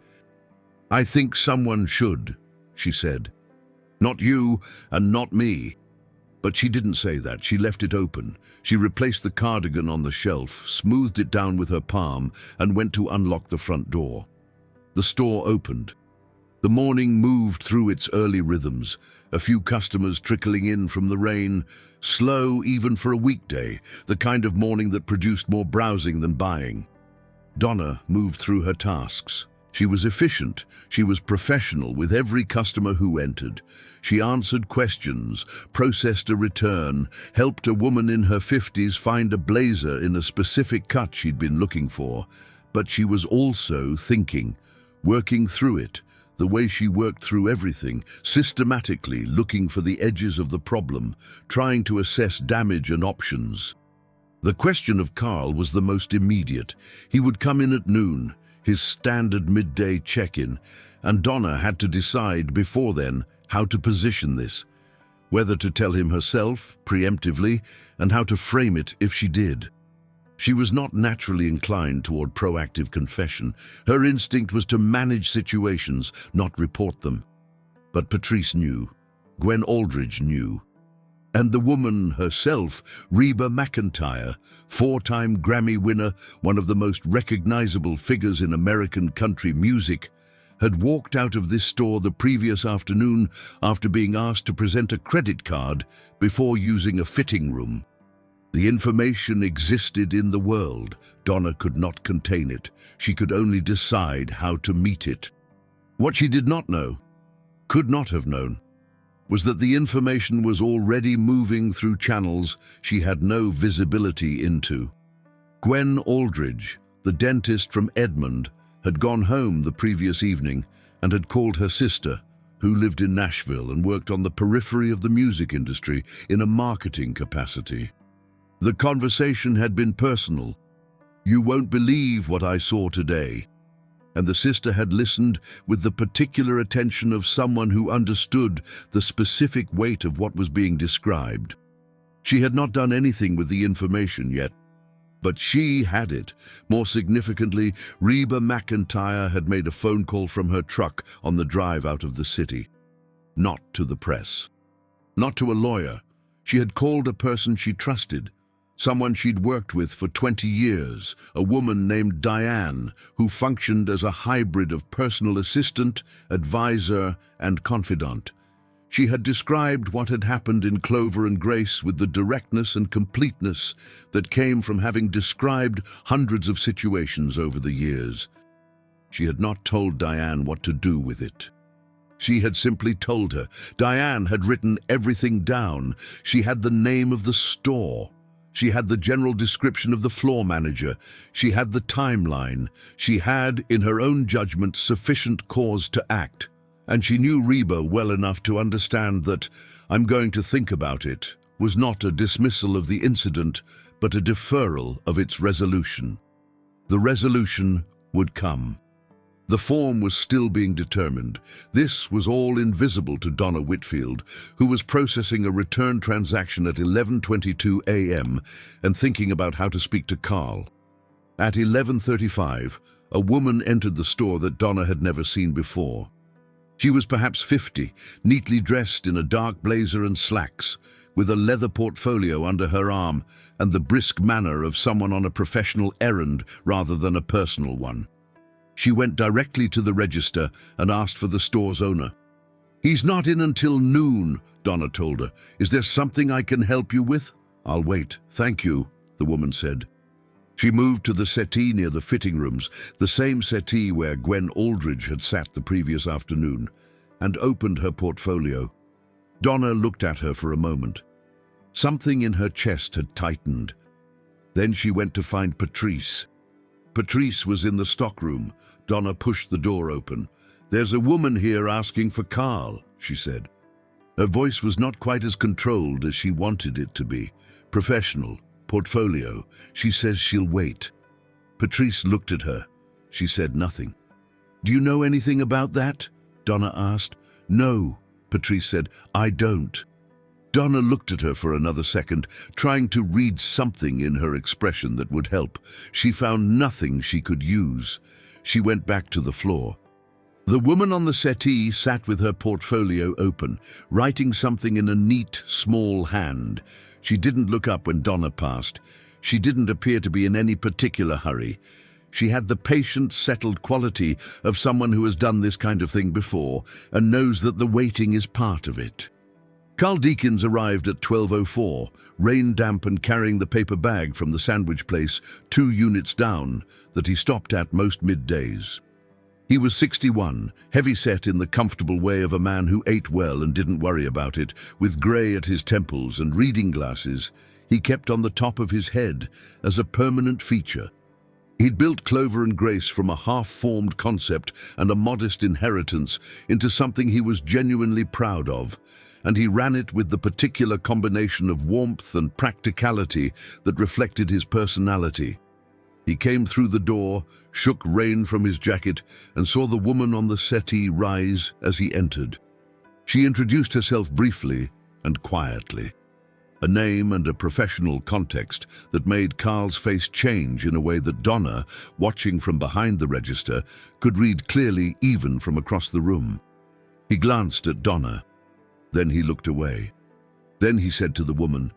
"I think someone should," she said. "Not you and not me." But she didn't say that. She left it open. She replaced the cardigan on the shelf, smoothed it down with her palm, and went to unlock the front door. The store opened. The morning moved through its early rhythms, a few customers trickling in from the rain, slow even for a weekday, the kind of morning that produced more browsing than buying. Donna moved through her tasks. She was efficient, she was professional with every customer who entered. She answered questions, processed a return, helped a woman in her 50s find a blazer in a specific cut she'd been looking for. But she was also thinking, working through it, the way she worked through everything, systematically looking for the edges of the problem, trying to assess damage and options. The question of Carl was the most immediate. He would come in at noon, his standard midday check-in, and Donna had to decide before then how to position this, whether to tell him herself, preemptively, and how to frame it if she did. She was not naturally inclined toward proactive confession. Her instinct was to manage situations, not report them. But Patrice knew. Gwen Aldridge knew. And the woman herself, Reba McEntire, 4-time Grammy winner, one of the most recognizable figures in American country music, had walked out of this store the previous afternoon after being asked to present a credit card before using a fitting room. The information existed in the world. Donna could not contain it. She could only decide how to meet it. What she did not know, could not have known, was that the information was already moving through channels she had no visibility into. Gwen Aldridge, the dentist from Edmond, had gone home the previous evening and had called her sister, who lived in Nashville and worked on the periphery of the music industry in a marketing capacity. The conversation had been personal. "You won't believe what I saw today." And the sister had listened with the particular attention of someone who understood the specific weight of what was being described. She had not done anything with the information yet, but she had it. More significantly, Reba McEntire had made a phone call from her truck on the drive out of the city. Not to the press. Not to a lawyer. She had called a person she trusted. Someone she'd worked with for 20 years, a woman named Diane, who functioned as a hybrid of personal assistant, advisor, and confidant. She had described what had happened in Clover and Grace with the directness and completeness that came from having described hundreds of situations over the years. She had not told Diane what to do with it. She had simply told her. Diane had written everything down. She had the name of the store. She had the general description of the floor manager. She had the timeline. She had, in her own judgment, sufficient cause to act. And she knew Reba well enough to understand that "I'm going to think about it" was not a dismissal of the incident, but a deferral of its resolution. The resolution would come. The form was still being determined. This was all invisible to Donna Whitfield, who was processing a return transaction at 11:22 a.m. and thinking about how to speak to Carl. At 11:35, a woman entered the store that Donna had never seen before. She was perhaps 50, neatly dressed in a dark blazer and slacks, with a leather portfolio under her arm and the brisk manner of someone on a professional errand rather than a personal one. She went directly to the register and asked for the store's owner. "He's not in until noon," Donna told her. "Is there something I can help you with?" "I'll wait, thank you," the woman said. She moved to the settee near the fitting rooms, the same settee where Gwen Aldridge had sat the previous afternoon, and opened her portfolio. Donna looked at her for a moment. Something in her chest had tightened. Then she went to find Patrice. Patrice was in the stockroom. Donna pushed the door open. "There's a woman here asking for Carl," she said. Her voice was not quite as controlled as she wanted it to be. Professional, portfolio. She says she'll wait. Patrice looked at her. She said nothing. "Do you know anything about that?" Donna asked. "No," Patrice said. "I don't." Donna looked at her for another second, trying to read something in her expression that would help. She found nothing she could use. She went back to the floor. The woman on the settee sat with her portfolio open, writing something in a neat, small hand. She didn't look up when Donna passed. She didn't appear to be in any particular hurry. She had the patient, settled quality of someone who has done this kind of thing before and knows that the waiting is part of it. Carl Deakins arrived at 12:04, rain-damp and carrying the paper bag from the sandwich place 2 units down that he stopped at most middays. He was 61, heavy-set in the comfortable way of a man who ate well and didn't worry about it, with grey at his temples and reading glasses he kept on the top of his head as a permanent feature. He'd built Clover and Grace from a half-formed concept and a modest inheritance into something he was genuinely proud of, and he ran it with the particular combination of warmth and practicality that reflected his personality. He came through the door, shook rain from his jacket, and saw the woman on the settee rise as he entered. She introduced herself briefly and quietly, a name and a professional context that made Carl's face change in a way that Donna, watching from behind the register, could read clearly even from across the room. He glanced at Donna. Then he looked away. Then he said to the woman,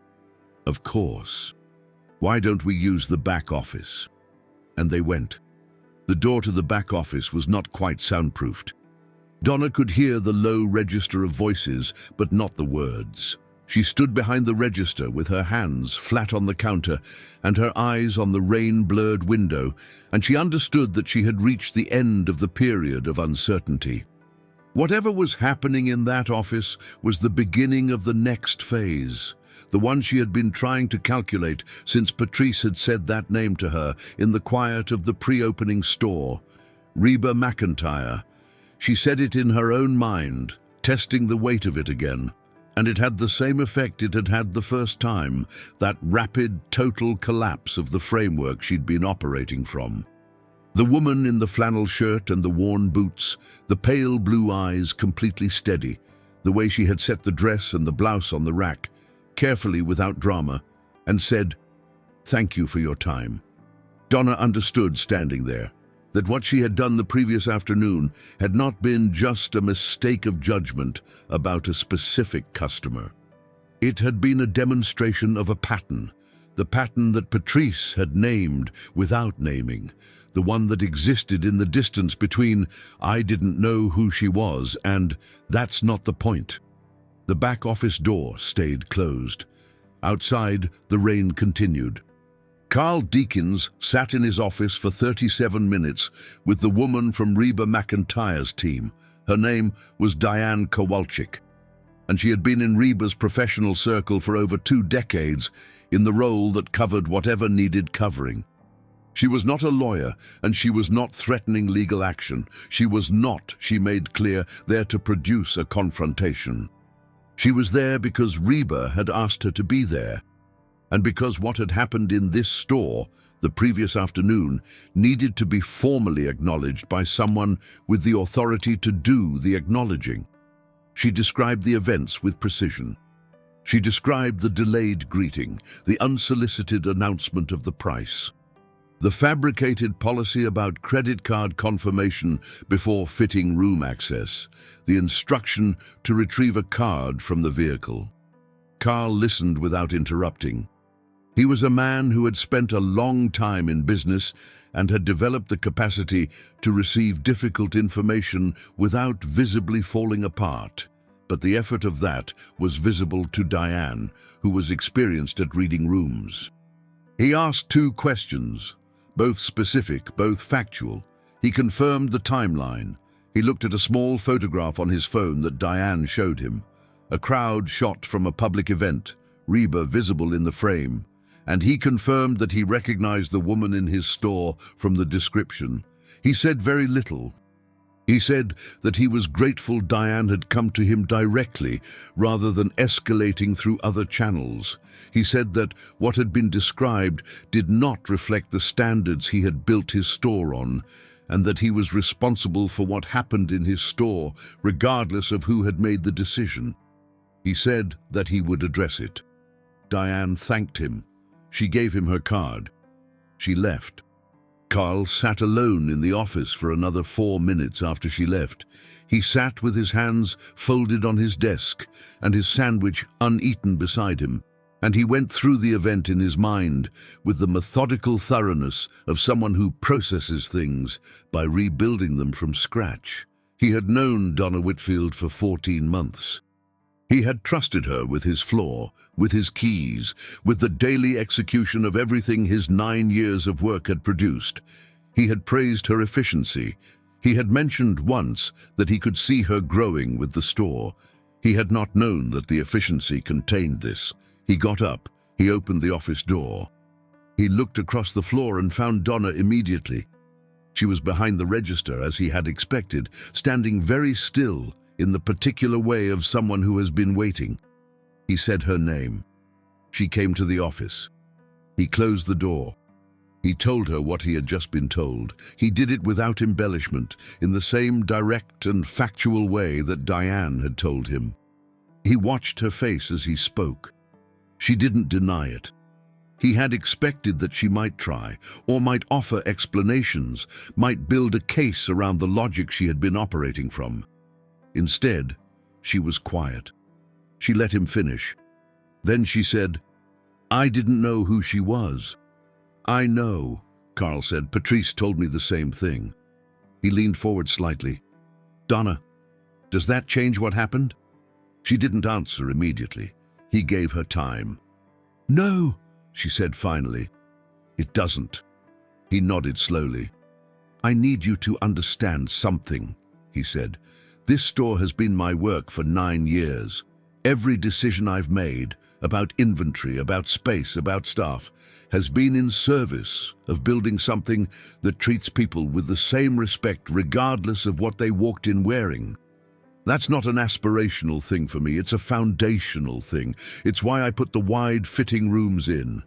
"Of course. Why don't we use the back office?" And they went. The door to the back office was not quite soundproofed. Donna could hear the low register of voices, but not the words. She stood behind the register with her hands flat on the counter and her eyes on the rain-blurred window, and she understood that she had reached the end of the period of uncertainty. Whatever was happening in that office was the beginning of the next phase, the one she had been trying to calculate since Patrice had said that name to her in the quiet of the pre-opening store. Reba McEntire. She said it in her own mind, testing the weight of it again, and it had the same effect it had had the first time, that rapid, total collapse of the framework she'd been operating from. The woman in the flannel shirt and the worn boots, the pale blue eyes completely steady, the way she had set the dress and the blouse on the rack, carefully without drama, and said, "Thank you for your time." Donna understood standing there that what she had done the previous afternoon had not been just a mistake of judgment about a specific customer. It had been a demonstration of a pattern, the pattern that Patrice had named without naming, the one that existed in the distance between "I didn't know who she was" and "that's not the point." The back office door stayed closed. Outside, the rain continued. Carl Deakins sat in his office for 37 minutes with the woman from Reba McEntire's team. Her name was Diane Kowalczyk, and she had been in Reba's professional circle for over 2 decades in the role that covered whatever needed covering. She was not a lawyer, and she was not threatening legal action. She was not, she made clear, there to produce a confrontation. She was there because Reba had asked her to be there, and because what had happened in this store the previous afternoon needed to be formally acknowledged by someone with the authority to do the acknowledging. She described the events with precision. She described the delayed greeting, the unsolicited announcement of the price, the fabricated policy about credit card confirmation before fitting room access, the instruction to retrieve a card from the vehicle. Carl listened without interrupting. He was a man who had spent a long time in business and had developed the capacity to receive difficult information without visibly falling apart. But the effort of that was visible to Diane, who was experienced at reading rooms. He asked 2 questions, both specific, both factual. He confirmed the timeline. He looked at a small photograph on his phone that Diane showed him. A crowd shot from a public event, Reba visible in the frame. And he confirmed that he recognized the woman in his store from the description. He said very little. He said that he was grateful Diane had come to him directly rather than escalating through other channels. He said that what had been described did not reflect the standards he had built his store on, and that he was responsible for what happened in his store, regardless of who had made the decision. He said that he would address it. Diane thanked him. She gave him her card. She left. Carl sat alone in the office for another 4 minutes after she left. He sat with his hands folded on his desk and his sandwich uneaten beside him, and he went through the event in his mind with the methodical thoroughness of someone who processes things by rebuilding them from scratch. He had known Donna Whitfield for 14 months. He had trusted her with his floor, with his keys, with the daily execution of everything his 9 years of work had produced. He had praised her efficiency. He had mentioned once that he could see her growing with the store. He had not known that the efficiency contained this. He got up. He opened the office door. He looked across the floor and found Donna immediately. She was behind the register, as he had expected, standing very still, in the particular way of someone who has been waiting. He said her name. She came to the office. He closed the door. He told her what he had just been told. He did it without embellishment, in the same direct and factual way that Diane had told him. He watched her face as he spoke. She didn't deny it. He had expected that she might try, or might offer explanations, might build a case around the logic she had been operating from. Instead, she was quiet. She let him finish. Then she said, "I didn't know who she was." "I know," Carl said. "Patrice told me the same thing." He leaned forward slightly. "Donna, does that change what happened?" She didn't answer immediately. He gave her time. "No," she said finally. "It doesn't." He nodded slowly. "I need you to understand something," he said. "This store has been my work for 9 years. Every decision I've made, about inventory, about space, about staff, has been in service of building something that treats people with the same respect regardless of what they walked in wearing. That's not an aspirational thing for me, it's a foundational thing. It's why I put the wide fitting rooms in.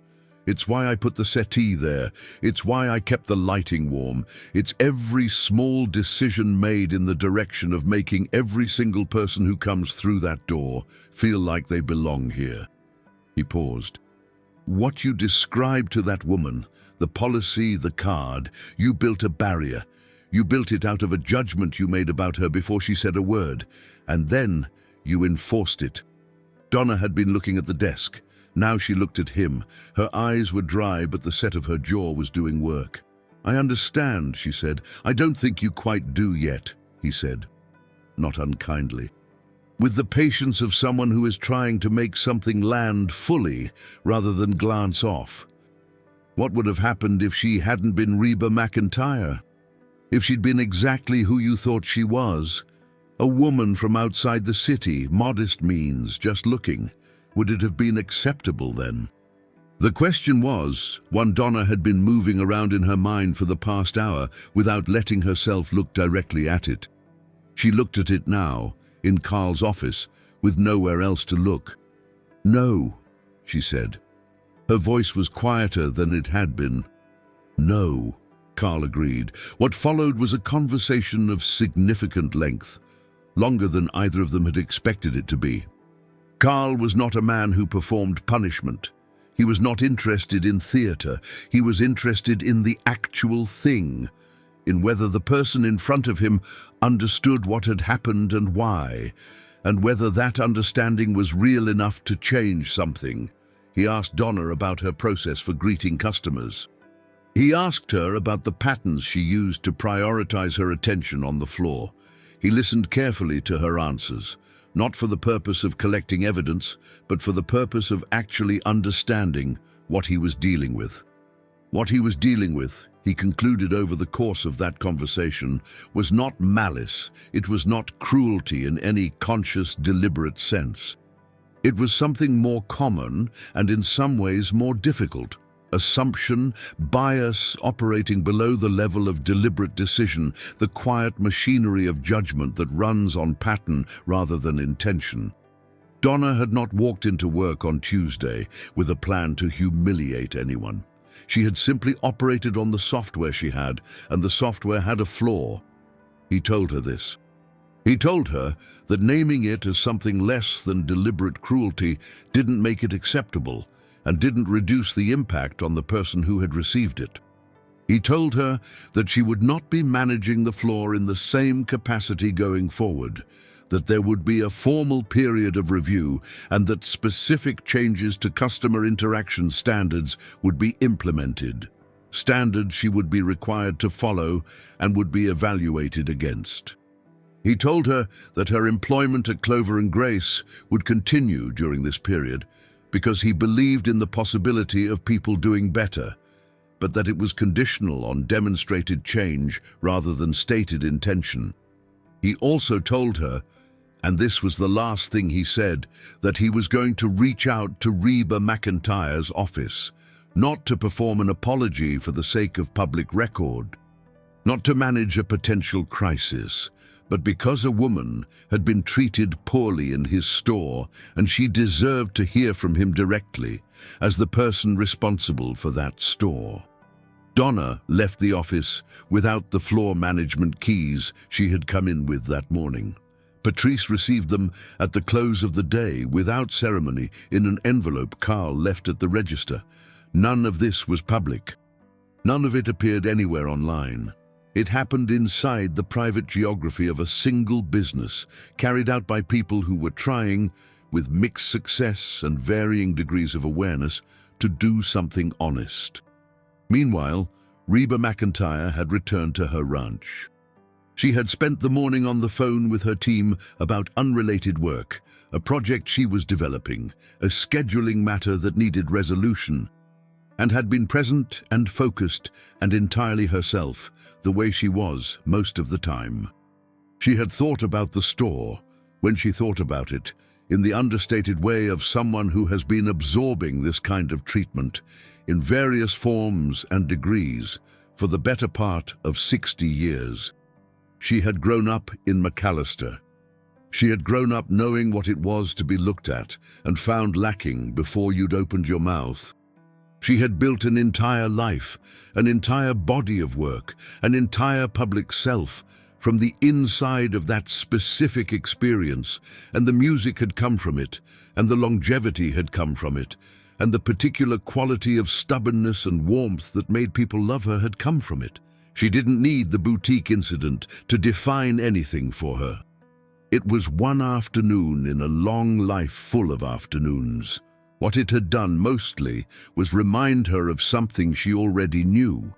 It's why I put the settee there. It's why I kept the lighting warm. It's every small decision made in the direction of making every single person who comes through that door feel like they belong here." He paused. "What you described to that woman, the policy, the card, you built a barrier. You built it out of a judgment you made about her before she said a word, and then you enforced it." Donna had been looking at the desk. Now she looked at him. Her eyes were dry, but the set of her jaw was doing work. "I understand," she said. "I don't think you quite do yet," he said, not unkindly. With the patience of someone who is trying to make something land fully rather than glance off. What would have happened if she hadn't been Reba McEntire? If she'd been exactly who you thought she was? A woman from outside the city, modest means, just looking. Would it have been acceptable then? The question was one Donna had been moving around in her mind for the past hour without letting herself look directly at it. She looked at it now, in Carl's office, with nowhere else to look. "No," she said. Her voice was quieter than it had been. "No," Carl agreed. What followed was a conversation of significant length, longer than either of them had expected it to be. Carl was not a man who performed punishment. He was not interested in theater. He was interested in the actual thing, in whether the person in front of him understood what had happened and why, and whether that understanding was real enough to change something. He asked Donna about her process for greeting customers. He asked her about the patterns she used to prioritize her attention on the floor. He listened carefully to her answers, not for the purpose of collecting evidence, but for the purpose of actually understanding what he was dealing with. What he was dealing with, he concluded over the course of that conversation, was not malice, it was not cruelty in any conscious, deliberate sense. It was something more common and in some ways more difficult. Assumption, bias operating below the level of deliberate decision, the quiet machinery of judgment that runs on pattern rather than intention. Donna had not walked into work on Tuesday with a plan to humiliate anyone. She had simply operated on the software she had, and the software had a flaw. He told her this. He told her that naming it as something less than deliberate cruelty didn't make it acceptable and didn't reduce the impact on the person who had received it. He told her that she would not be managing the flaw in the same capacity going forward, that there would be a formal period of review and that specific changes to customer interaction standards would be implemented, standards she would be required to follow and would be evaluated against. He told her that her employment at Clover and Grace would continue during this period because he believed in the possibility of people doing better, but that it was conditional on demonstrated change rather than stated intention. He also told her, and this was the last thing he said, that he was going to reach out to Reba McEntire's office, not to perform an apology for the sake of public record, not to manage a potential crisis, but because a woman had been treated poorly in his store and she deserved to hear from him directly as the person responsible for that store. Donna left the office without the floor management keys she had come in with that morning. Patrice received them at the close of the day without ceremony in an envelope Carl left at the register. None of this was public. None of it appeared anywhere online. It happened inside the private geography of a single business, carried out by people who were trying, with mixed success and varying degrees of awareness, to do something honest. Meanwhile, Reba McEntire had returned to her ranch. She had spent the morning on the phone with her team about unrelated work, a project she was developing, a scheduling matter that needed resolution, and had been present and focused and entirely herself, the way she was most of the time. She had thought about the store, when she thought about it, in the understated way of someone who has been absorbing this kind of treatment, in various forms and degrees, for the better part of 60 years. She had grown up in McAllister. She had grown up knowing what it was to be looked at and found lacking before you'd opened your mouth. She had built an entire life, an entire body of work, an entire public self from the inside of that specific experience, and the music had come from it, and the longevity had come from it, and the particular quality of stubbornness and warmth that made people love her had come from it. She didn't need the boutique incident to define anything for her. It was one afternoon in a long life full of afternoons. What it had done mostly was remind her of something she already knew,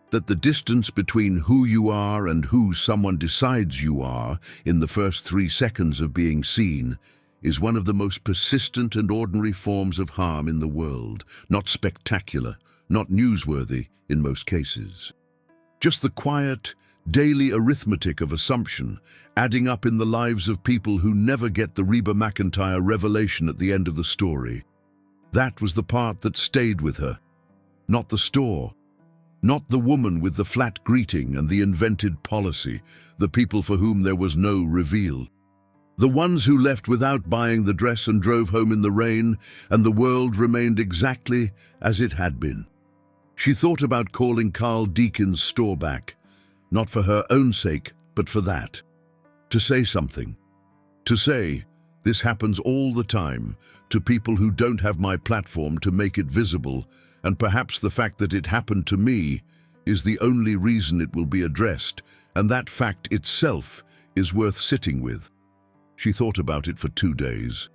that the distance between who you are and who someone decides you are in the first 3 seconds of being seen is one of the most persistent and ordinary forms of harm in the world, not spectacular, not newsworthy in most cases. Just the quiet, daily arithmetic of assumption, adding up in the lives of people who never get the Reba McEntire revelation at the end of the story. That was the part that stayed with her. Not the store. Not the woman with the flat greeting and the invented policy, the people for whom there was no reveal. The ones who left without buying the dress and drove home in the rain, and the world remained exactly as it had been. She thought about calling Carl Deacon's store back, not for her own sake, but for that. To say something. To say, this happens all the time, to people who don't have my platform to make it visible, and perhaps the fact that it happened to me is the only reason it will be addressed, and that fact itself is worth sitting with. She thought about it for 2 days.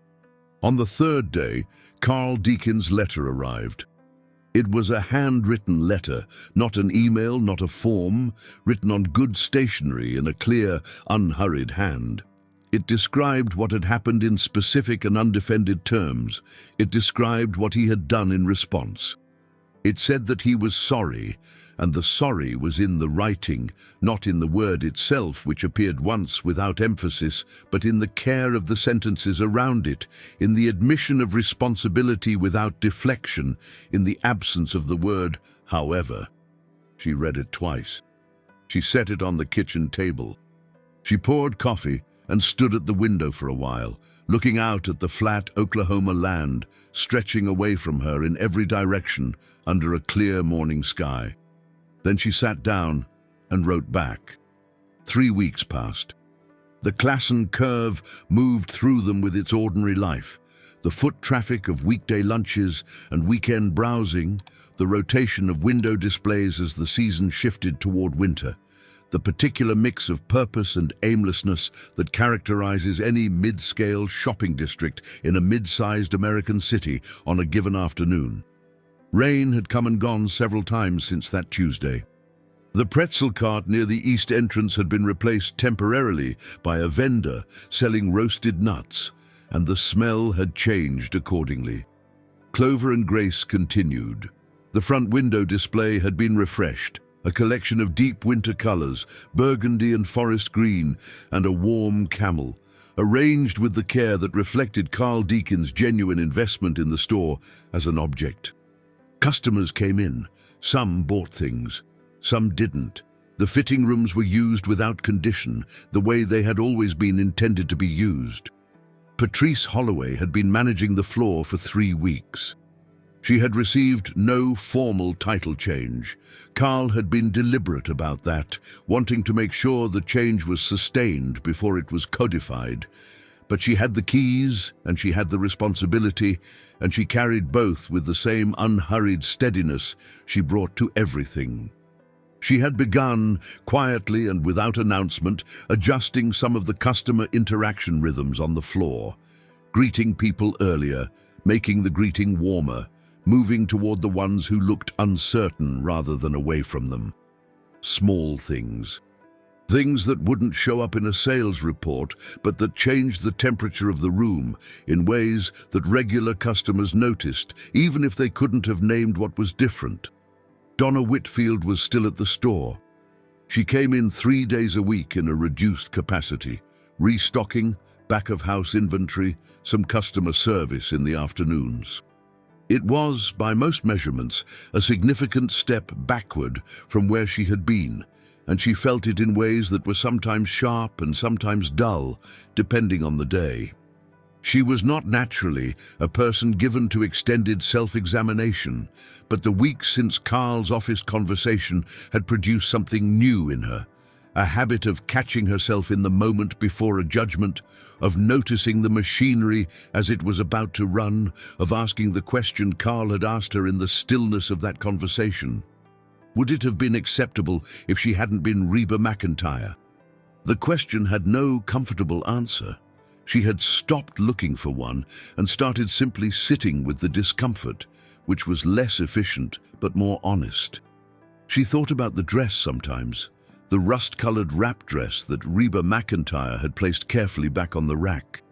On the 3rd day, Carl Deacon's letter arrived. It was a handwritten letter, not an email, not a form, written on good stationery in a clear, unhurried hand. It described what had happened in specific and undefended terms. It described what he had done in response. It said that he was sorry, and the sorry was in the writing, not in the word itself, which appeared once without emphasis, but in the care of the sentences around it, in the admission of responsibility without deflection, in the absence of the word, however. She read it twice. She set it on the kitchen table. She poured coffee and stood at the window for a while, looking out at the flat Oklahoma land, stretching away from her in every direction under a clear morning sky. Then she sat down and wrote back. 3 weeks passed. The Klassen curve moved through them with its ordinary life. The foot traffic of weekday lunches and weekend browsing, the rotation of window displays as the season shifted toward winter, the particular mix of purpose and aimlessness that characterizes any mid-scale shopping district in a mid-sized American city on a given afternoon. Rain had come and gone several times since that Tuesday. The pretzel cart near the east entrance had been replaced temporarily by a vendor selling roasted nuts, and the smell had changed accordingly. Clover and Grace continued. The front window display had been refreshed, a collection of deep winter colors, burgundy and forest green, and a warm camel, arranged with the care that reflected Carl Deacon's genuine investment in the store as an object. Customers came in. Some bought things. Some didn't. The fitting rooms were used without condition, the way they had always been intended to be used. Patrice Holloway had been managing the floor for 3 weeks. She had received no formal title change. Carl had been deliberate about that, wanting to make sure the change was sustained before it was codified. But she had the keys, and she had the responsibility, and she carried both with the same unhurried steadiness she brought to everything. She had begun, quietly and without announcement, adjusting some of the customer interaction rhythms on the floor, greeting people earlier, making the greeting warmer, moving toward the ones who looked uncertain rather than away from them. Small things. Things that wouldn't show up in a sales report, but that changed the temperature of the room in ways that regular customers noticed, even if they couldn't have named what was different. Donna Whitfield was still at the store. She came in 3 days a week in a reduced capacity, restocking, back-of-house inventory, some customer service in the afternoons. It was, by most measurements, a significant step backward from where she had been, and she felt it in ways that were sometimes sharp and sometimes dull, depending on the day. She was not naturally a person given to extended self-examination, but the weeks since Carl's office conversation had produced something new in her, a habit of catching herself in the moment before a judgment, of noticing the machinery as it was about to run, of asking the question Carl had asked her in the stillness of that conversation. Would it have been acceptable if she hadn't been Reba McEntire? The question had no comfortable answer. She had stopped looking for one and started simply sitting with the discomfort, which was less efficient but more honest. She thought about the dress sometimes, the rust-colored wrap dress that Reba McEntire had placed carefully back on the rack.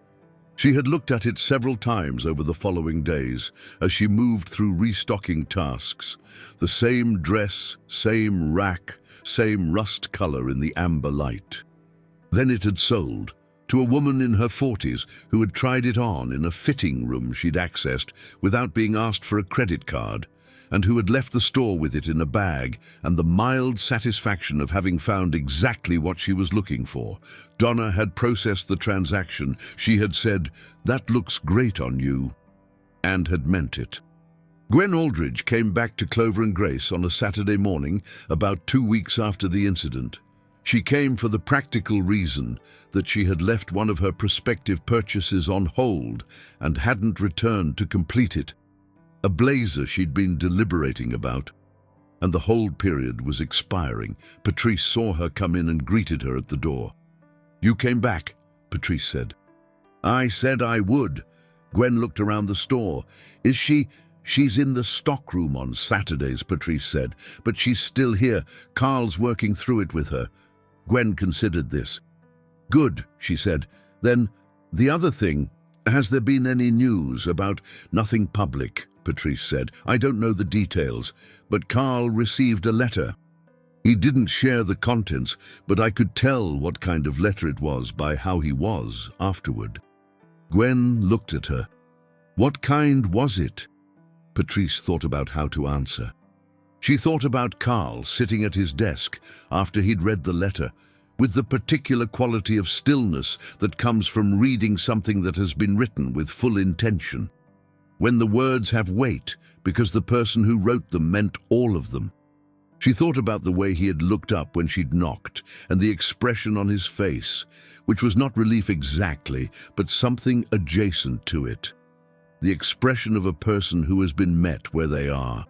She had looked at it several times over the following days as she moved through restocking tasks. The same dress, same rack, same rust color in the amber light. Then it had sold to a woman in her 40s who had tried it on in a fitting room she'd accessed without being asked for a credit card, and who had left the store with it in a bag and the mild satisfaction of having found exactly what she was looking for. Donna had processed the transaction. She had said, "That looks great on you," and had meant it. Gwen Aldridge came back to Clover and Grace on a Saturday morning about 2 weeks after the incident. She came for the practical reason that she had left one of her prospective purchases on hold and hadn't returned to complete it. A blazer she'd been deliberating about, and the hold period was expiring. Patrice saw her come in and greeted her at the door. "You came back," Patrice said. "I said I would." Gwen looked around the store. "Is she?" "She's in the stockroom on Saturdays," Patrice said, "but she's still here. Carl's working through it with her." Gwen considered this. "Good," she said. Then, the other thing, has there been any news about nothing public? Patrice said. I don't know the details, but Carl received a letter. He didn't share the contents, but I could tell what kind of letter it was by how he was afterward. Gwen looked at her. What kind was it? Patrice thought about how to answer. She thought about Carl sitting at his desk after he'd read the letter, with the particular quality of stillness that comes from reading something that has been written with full intention. When the words have weight, because the person who wrote them meant all of them. She thought about the way he had looked up when she'd knocked, and the expression on his face, which was not relief exactly, but something adjacent to it. The expression of a person who has been met where they are.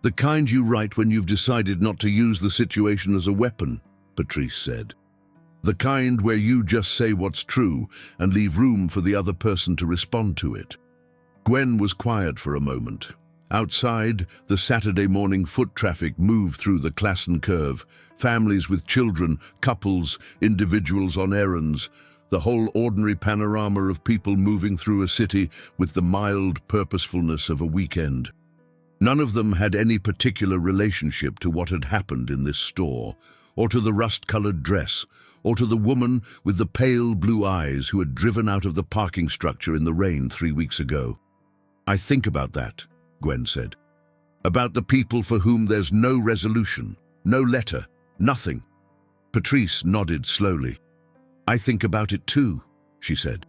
The kind you write when you've decided not to use the situation as a weapon, Patrice said. The kind where you just say what's true and leave room for the other person to respond to it. Gwen was quiet for a moment. Outside, the Saturday morning foot traffic moved through the Klassen curve, families with children, couples, individuals on errands, the whole ordinary panorama of people moving through a city with the mild purposefulness of a weekend. None of them had any particular relationship to what had happened in this store, or to the rust-colored dress, or to the woman with the pale blue eyes who had driven out of the parking structure in the rain 3 weeks ago. I think about that, Gwen said. About the people for whom there's no resolution, no letter, nothing. Patrice nodded slowly. I think about it too, she said.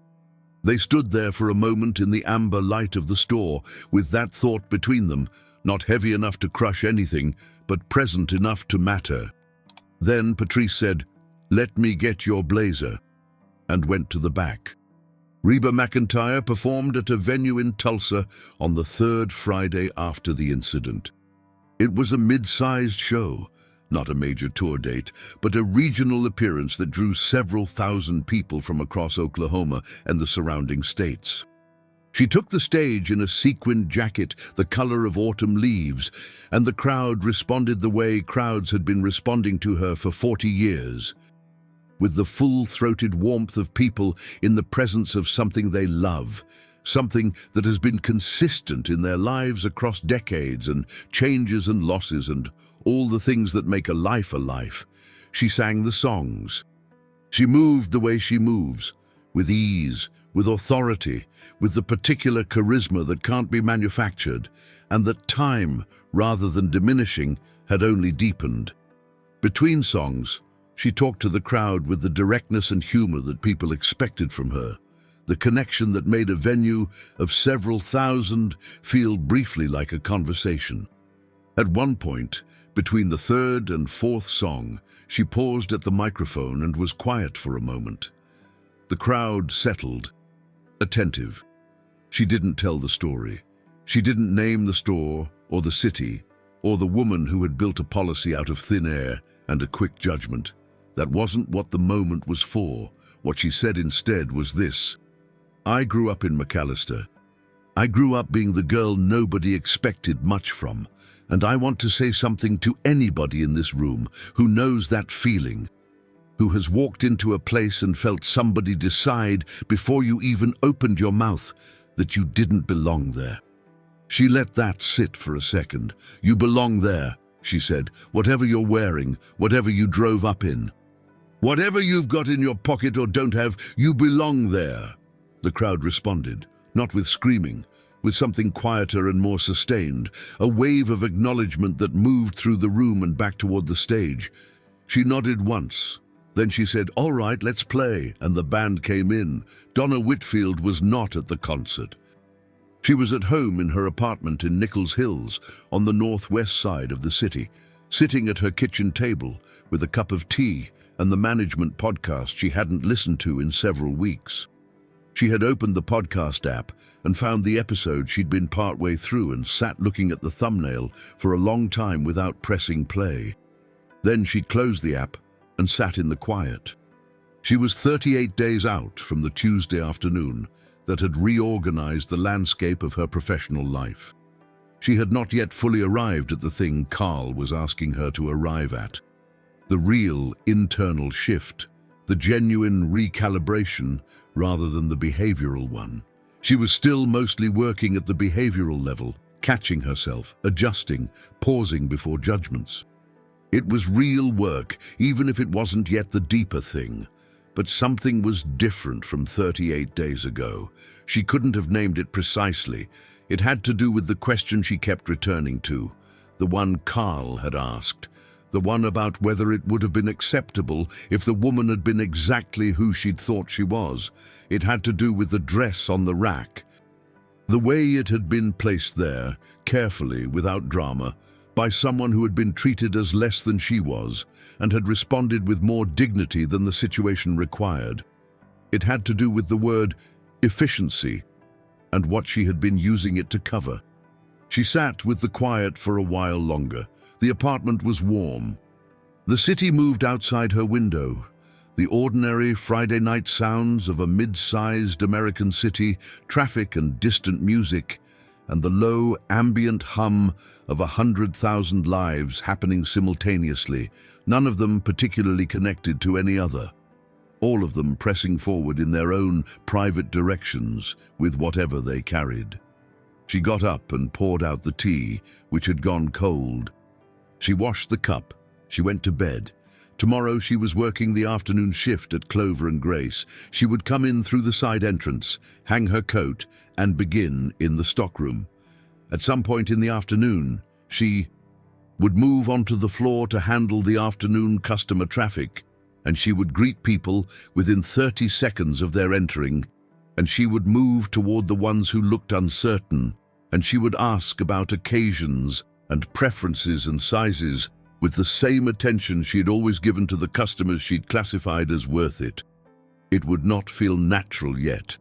They stood there for a moment in the amber light of the store, with that thought between them, not heavy enough to crush anything, but present enough to matter. Then Patrice said, "Let me get your blazer," and went to the back. Reba McEntire performed at a venue in Tulsa on the 3rd Friday after the incident. It was a mid-sized show, not a major tour date, but a regional appearance that drew several thousand people from across Oklahoma and the surrounding states. She took the stage in a sequined jacket the color of autumn leaves, and the crowd responded the way crowds had been responding to her for 40 years. With the full-throated warmth of people in the presence of something they love, something that has been consistent in their lives across decades and changes and losses and all the things that make a life. She sang the songs. She moved the way she moves, with ease, with authority, with the particular charisma that can't be manufactured, and that time, rather than diminishing, had only deepened. Between songs, she talked to the crowd with the directness and humor that people expected from her, the connection that made a venue of several thousand feel briefly like a conversation. At one point, between the 3rd and 4th song, she paused at the microphone and was quiet for a moment. The crowd settled, attentive. She didn't tell the story. She didn't name the store or the city or the woman who had built a policy out of thin air and a quick judgment. That wasn't what the moment was for. What she said instead was this: I grew up in McAllister. I grew up being the girl nobody expected much from, and I want to say something to anybody in this room who knows that feeling, who has walked into a place and felt somebody decide before you even opened your mouth that you didn't belong there. She let that sit for a second. You belong there, she said, whatever you're wearing, whatever you drove up in. Whatever you've got in your pocket or don't have, you belong there. The crowd responded, not with screaming, with something quieter and more sustained, a wave of acknowledgement that moved through the room and back toward the stage. She nodded once. Then she said, "All right, let's play," and the band came in. Donna Whitfield was not at the concert. She was at home in her apartment in Nichols Hills, on the northwest side of the city, sitting at her kitchen table with a cup of tea and the management podcast she hadn't listened to in several weeks. She had opened the podcast app and found the episode she'd been partway through and sat looking at the thumbnail for a long time without pressing play. Then she closed the app and sat in the quiet. She was 38 days out from the Tuesday afternoon that had reorganized the landscape of her professional life. She had not yet fully arrived at the thing Carl was asking her to arrive at. The real internal shift, the genuine recalibration rather than the behavioral one. She was still mostly working at the behavioral level, catching herself, adjusting, pausing before judgments. It was real work, even if it wasn't yet the deeper thing. But something was different from 38 days ago. She couldn't have named it precisely. It had to do with the question she kept returning to, the one Carl had asked, the one about whether it would have been acceptable if the woman had been exactly who she'd thought she was. It had to do with the dress on the rack. The way it had been placed there, carefully, without drama, by someone who had been treated as less than she was and had responded with more dignity than the situation required. It had to do with the word efficiency and what she had been using it to cover. She sat with the quiet for a while longer. The apartment was warm. The city moved outside her window. The ordinary Friday night sounds of a mid-sized American city, traffic and distant music, and the low, ambient hum of 100,000 lives happening simultaneously, none of them particularly connected to any other. All of them pressing forward in their own private directions with whatever they carried. She got up and poured out the tea, which had gone cold. She washed the cup. She went to bed. Tomorrow she was working the afternoon shift at Clover and Grace. She would come in through the side entrance, hang her coat, and begin in the stockroom. At some point in the afternoon, she would move onto the floor to handle the afternoon customer traffic, and she would greet people within 30 seconds of their entering, and she would move toward the ones who looked uncertain, and she would ask about occasions and preferences and sizes with the same attention she had always given to the customers she'd classified as worth it. It would not feel natural yet.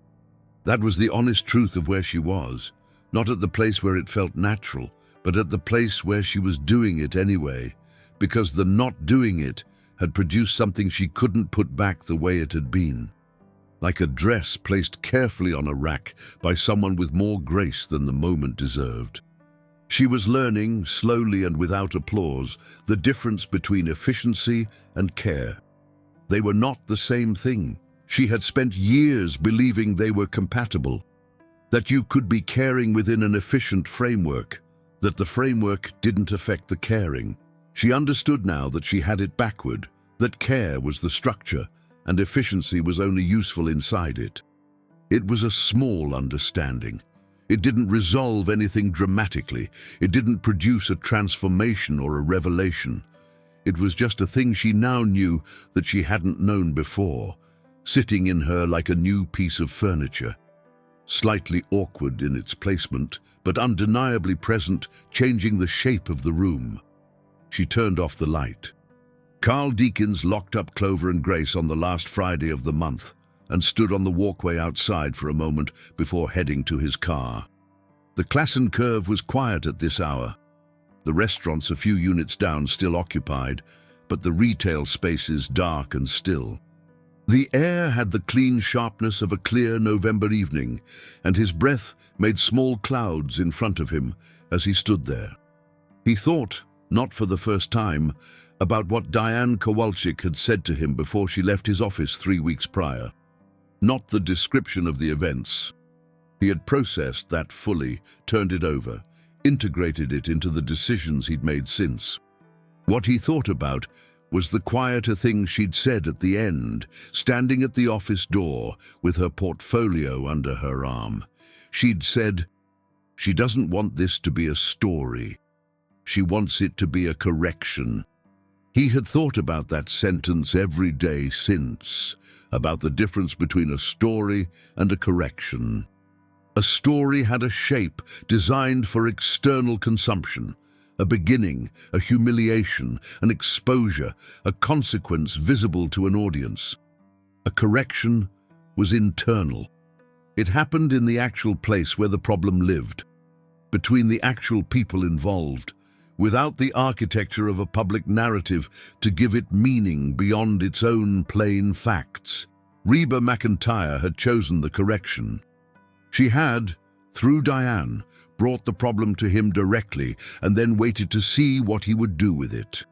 That was the honest truth of where she was, not at the place where it felt natural, but at the place where she was doing it anyway, because the not doing it had produced something she couldn't put back the way it had been. Like a dress placed carefully on a rack by someone with more grace than the moment deserved. She was learning, slowly and without applause, the difference between efficiency and care. They were not the same thing. She had spent years believing they were compatible, that you could be caring within an efficient framework, that the framework didn't affect the caring. She understood now that she had it backward, that care was the structure and efficiency was only useful inside it. It was a small understanding. It didn't resolve anything dramatically. It didn't produce a transformation or a revelation. It was just a thing she now knew that she hadn't known before, sitting in her like a new piece of furniture, slightly awkward in its placement, but undeniably present, changing the shape of the room. She turned off the light. Carl Deakins locked up Clover and Grace on the last Friday of the month and stood on the walkway outside for a moment before heading to his car. The Klassen Curve was quiet at this hour. The restaurants a few units down still occupied, but the retail spaces dark and still. The air had the clean sharpness of a clear November evening, and his breath made small clouds in front of him as he stood there. He thought, not for the first time, about what Diane Kowalczyk had said to him before she left his office 3 weeks prior. Not the description of the events. He had processed that fully, turned it over, integrated it into the decisions he'd made since. What he thought about was the quieter thing she'd said at the end, standing at the office door with her portfolio under her arm. She'd said, "She doesn't want this to be a story. She wants it to be a correction." He had thought about that sentence every day since, about the difference between a story and a correction. A story had a shape designed for external consumption, a beginning, a humiliation, an exposure, a consequence visible to an audience. A correction was internal. It happened in the actual place where the problem lived, between the actual people involved, without the architecture of a public narrative to give it meaning beyond its own plain facts. Reba McEntire had chosen the correction. She had, through Diane, brought the problem to him directly and then waited to see what he would do with it.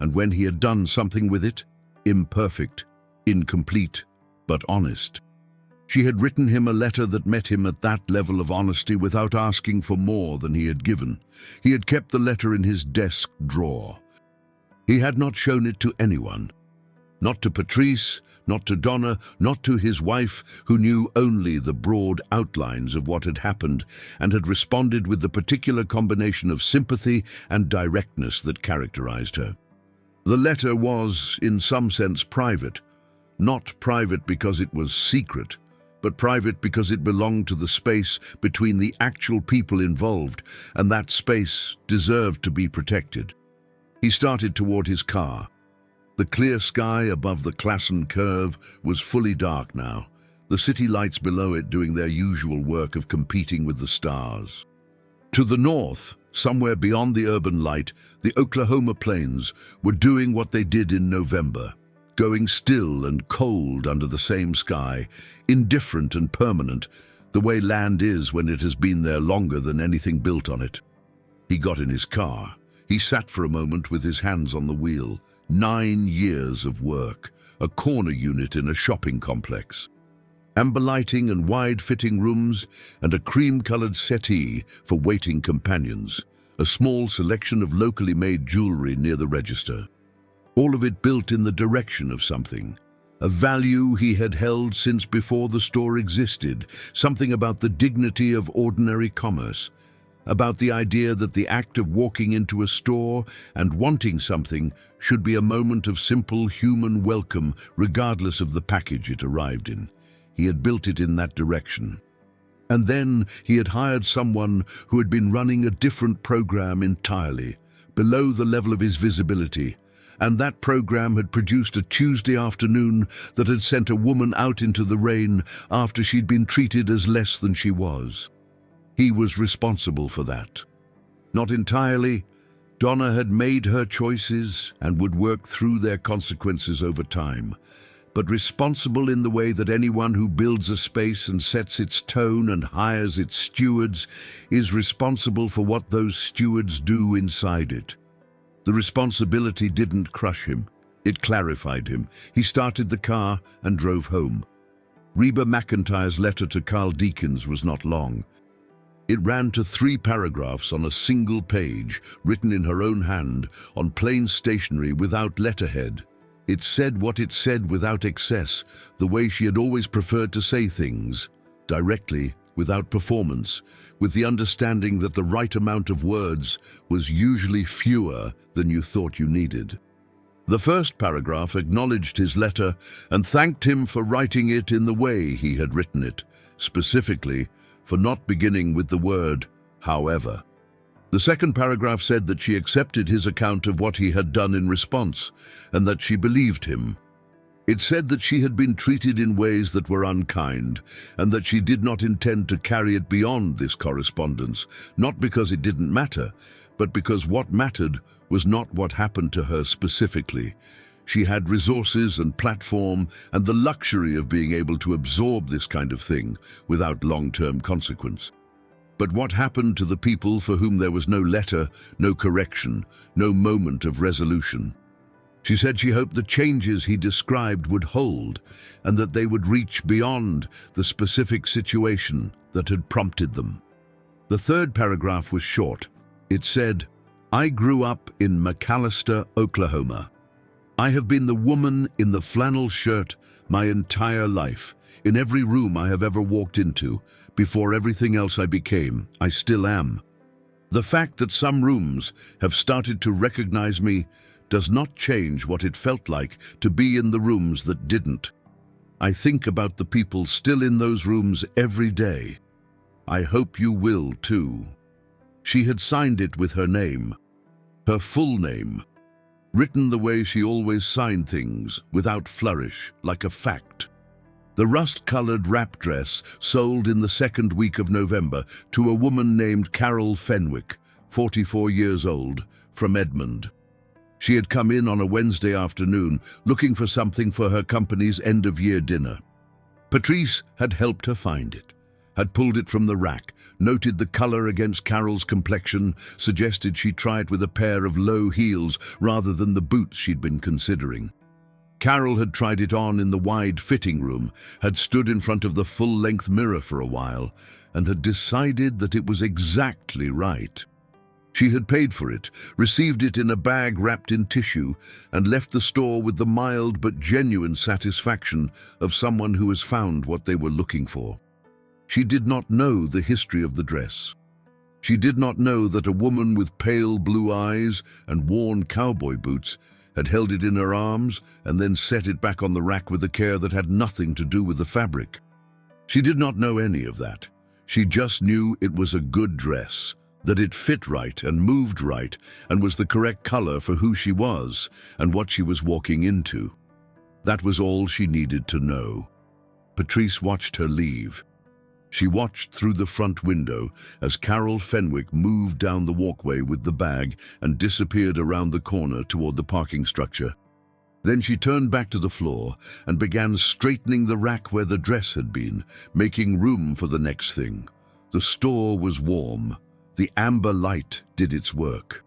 And when he had done something with it, imperfect, incomplete, but honest, She had written him a letter that met him at that level of honesty without asking for more than he had given. He had kept the letter in his desk drawer. He had not shown it to anyone. Not to Patrice, not to Donna, not to his wife, who knew only the broad outlines of what had happened and had responded with the particular combination of sympathy and directness that characterized her. The letter was, in some sense, private. Not private because it was secret, but private because it belonged to the space between the actual people involved, and that space deserved to be protected. He started toward his car. The clear sky above the Classen curve was fully dark now, the city lights below it doing their usual work of competing with the stars. To the north, somewhere beyond the urban light, the Oklahoma plains were doing what they did in November, going still and cold under the same sky, indifferent and permanent, the way land is when it has been there longer than anything built on it. He got in his car. He sat for a moment with his hands on the wheel. 9 years of work, a corner unit in a shopping complex. Amber lighting and wide-fitting rooms, and a cream-colored settee for waiting companions. A small selection of locally made jewelry near the register. All of it built in the direction of something. A value he had held since before the store existed, something about the dignity of ordinary commerce. About the idea that the act of walking into a store and wanting something should be a moment of simple human welcome regardless of the package it arrived in. He had built it in that direction. And then he had hired someone who had been running a different program entirely, below the level of his visibility, and that program had produced a Tuesday afternoon that had sent a woman out into the rain after she'd been treated as less than she was. He was responsible for that. Not entirely. Donna had made her choices and would work through their consequences over time, but responsible in the way that anyone who builds a space and sets its tone and hires its stewards is responsible for what those stewards do inside it. The responsibility didn't crush him. It clarified him. He started the car and drove home. Reba McEntire's letter to Carl Deakins was not long. It ran to 3 paragraphs on a single page, written in her own hand, on plain stationery without letterhead. It said what it said without excess, the way she had always preferred to say things, directly, without performance, with the understanding that the right amount of words was usually fewer than you thought you needed. The first paragraph acknowledged his letter and thanked him for writing it in the way he had written it, specifically, for not beginning with the word, however. The second paragraph said that she accepted his account of what he had done in response, and that she believed him. It said that she had been treated in ways that were unkind, and that she did not intend to carry it beyond this correspondence, not because it didn't matter, but because what mattered was not what happened to her specifically. She had resources and platform and the luxury of being able to absorb this kind of thing without long-term consequence. But what happened to the people for whom there was no letter, no correction, no moment of resolution? She said she hoped the changes he described would hold and that they would reach beyond the specific situation that had prompted them. The third paragraph was short. It said, "I grew up in McAlester, Oklahoma. I have been the woman in the flannel shirt my entire life, in every room I have ever walked into. Before everything else I became, I still am. The fact that some rooms have started to recognize me does not change what it felt like to be in the rooms that didn't. I think about the people still in those rooms every day. I hope you will too." She had signed it with her name, her full name, written the way she always signed things, without flourish, like a fact. The rust-colored wrap dress sold in the second week of November to a woman named Carol Fenwick, 44 years old, from Edmond. She had come in on a Wednesday afternoon looking for something for her company's end-of-year dinner. Patrice had helped her find it, had pulled it from the rack, noted the color against Carol's complexion, suggested she try it with a pair of low heels rather than the boots she'd been considering. Carol had tried it on in the wide fitting room, had stood in front of the full-length mirror for a while, and had decided that it was exactly right. She had paid for it, received it in a bag wrapped in tissue, and left the store with the mild but genuine satisfaction of someone who has found what they were looking for. She did not know the history of the dress. She did not know that a woman with pale blue eyes and worn cowboy boots had held it in her arms and then set it back on the rack with a care that had nothing to do with the fabric. She did not know any of that. She just knew it was a good dress, that it fit right and moved right and was the correct color for who she was and what she was walking into. That was all she needed to know. Patrice watched her leave. She watched through the front window as Carol Fenwick moved down the walkway with the bag and disappeared around the corner toward the parking structure. Then she turned back to the floor and began straightening the rack where the dress had been, making room for the next thing. The store was warm. The amber light did its work.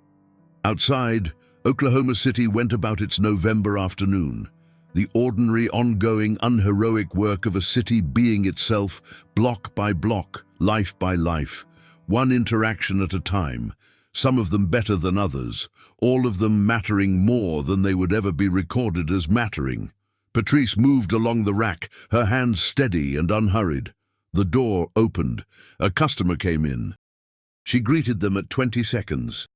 Outside, Oklahoma City went about its November afternoon. The ordinary, ongoing, unheroic work of a city being itself, block by block, life by life, one interaction at a time, some of them better than others, all of them mattering more than they would ever be recorded as mattering. Patrice moved along the rack, her hands steady and unhurried. The door opened. A customer came in. She greeted them at 20 seconds.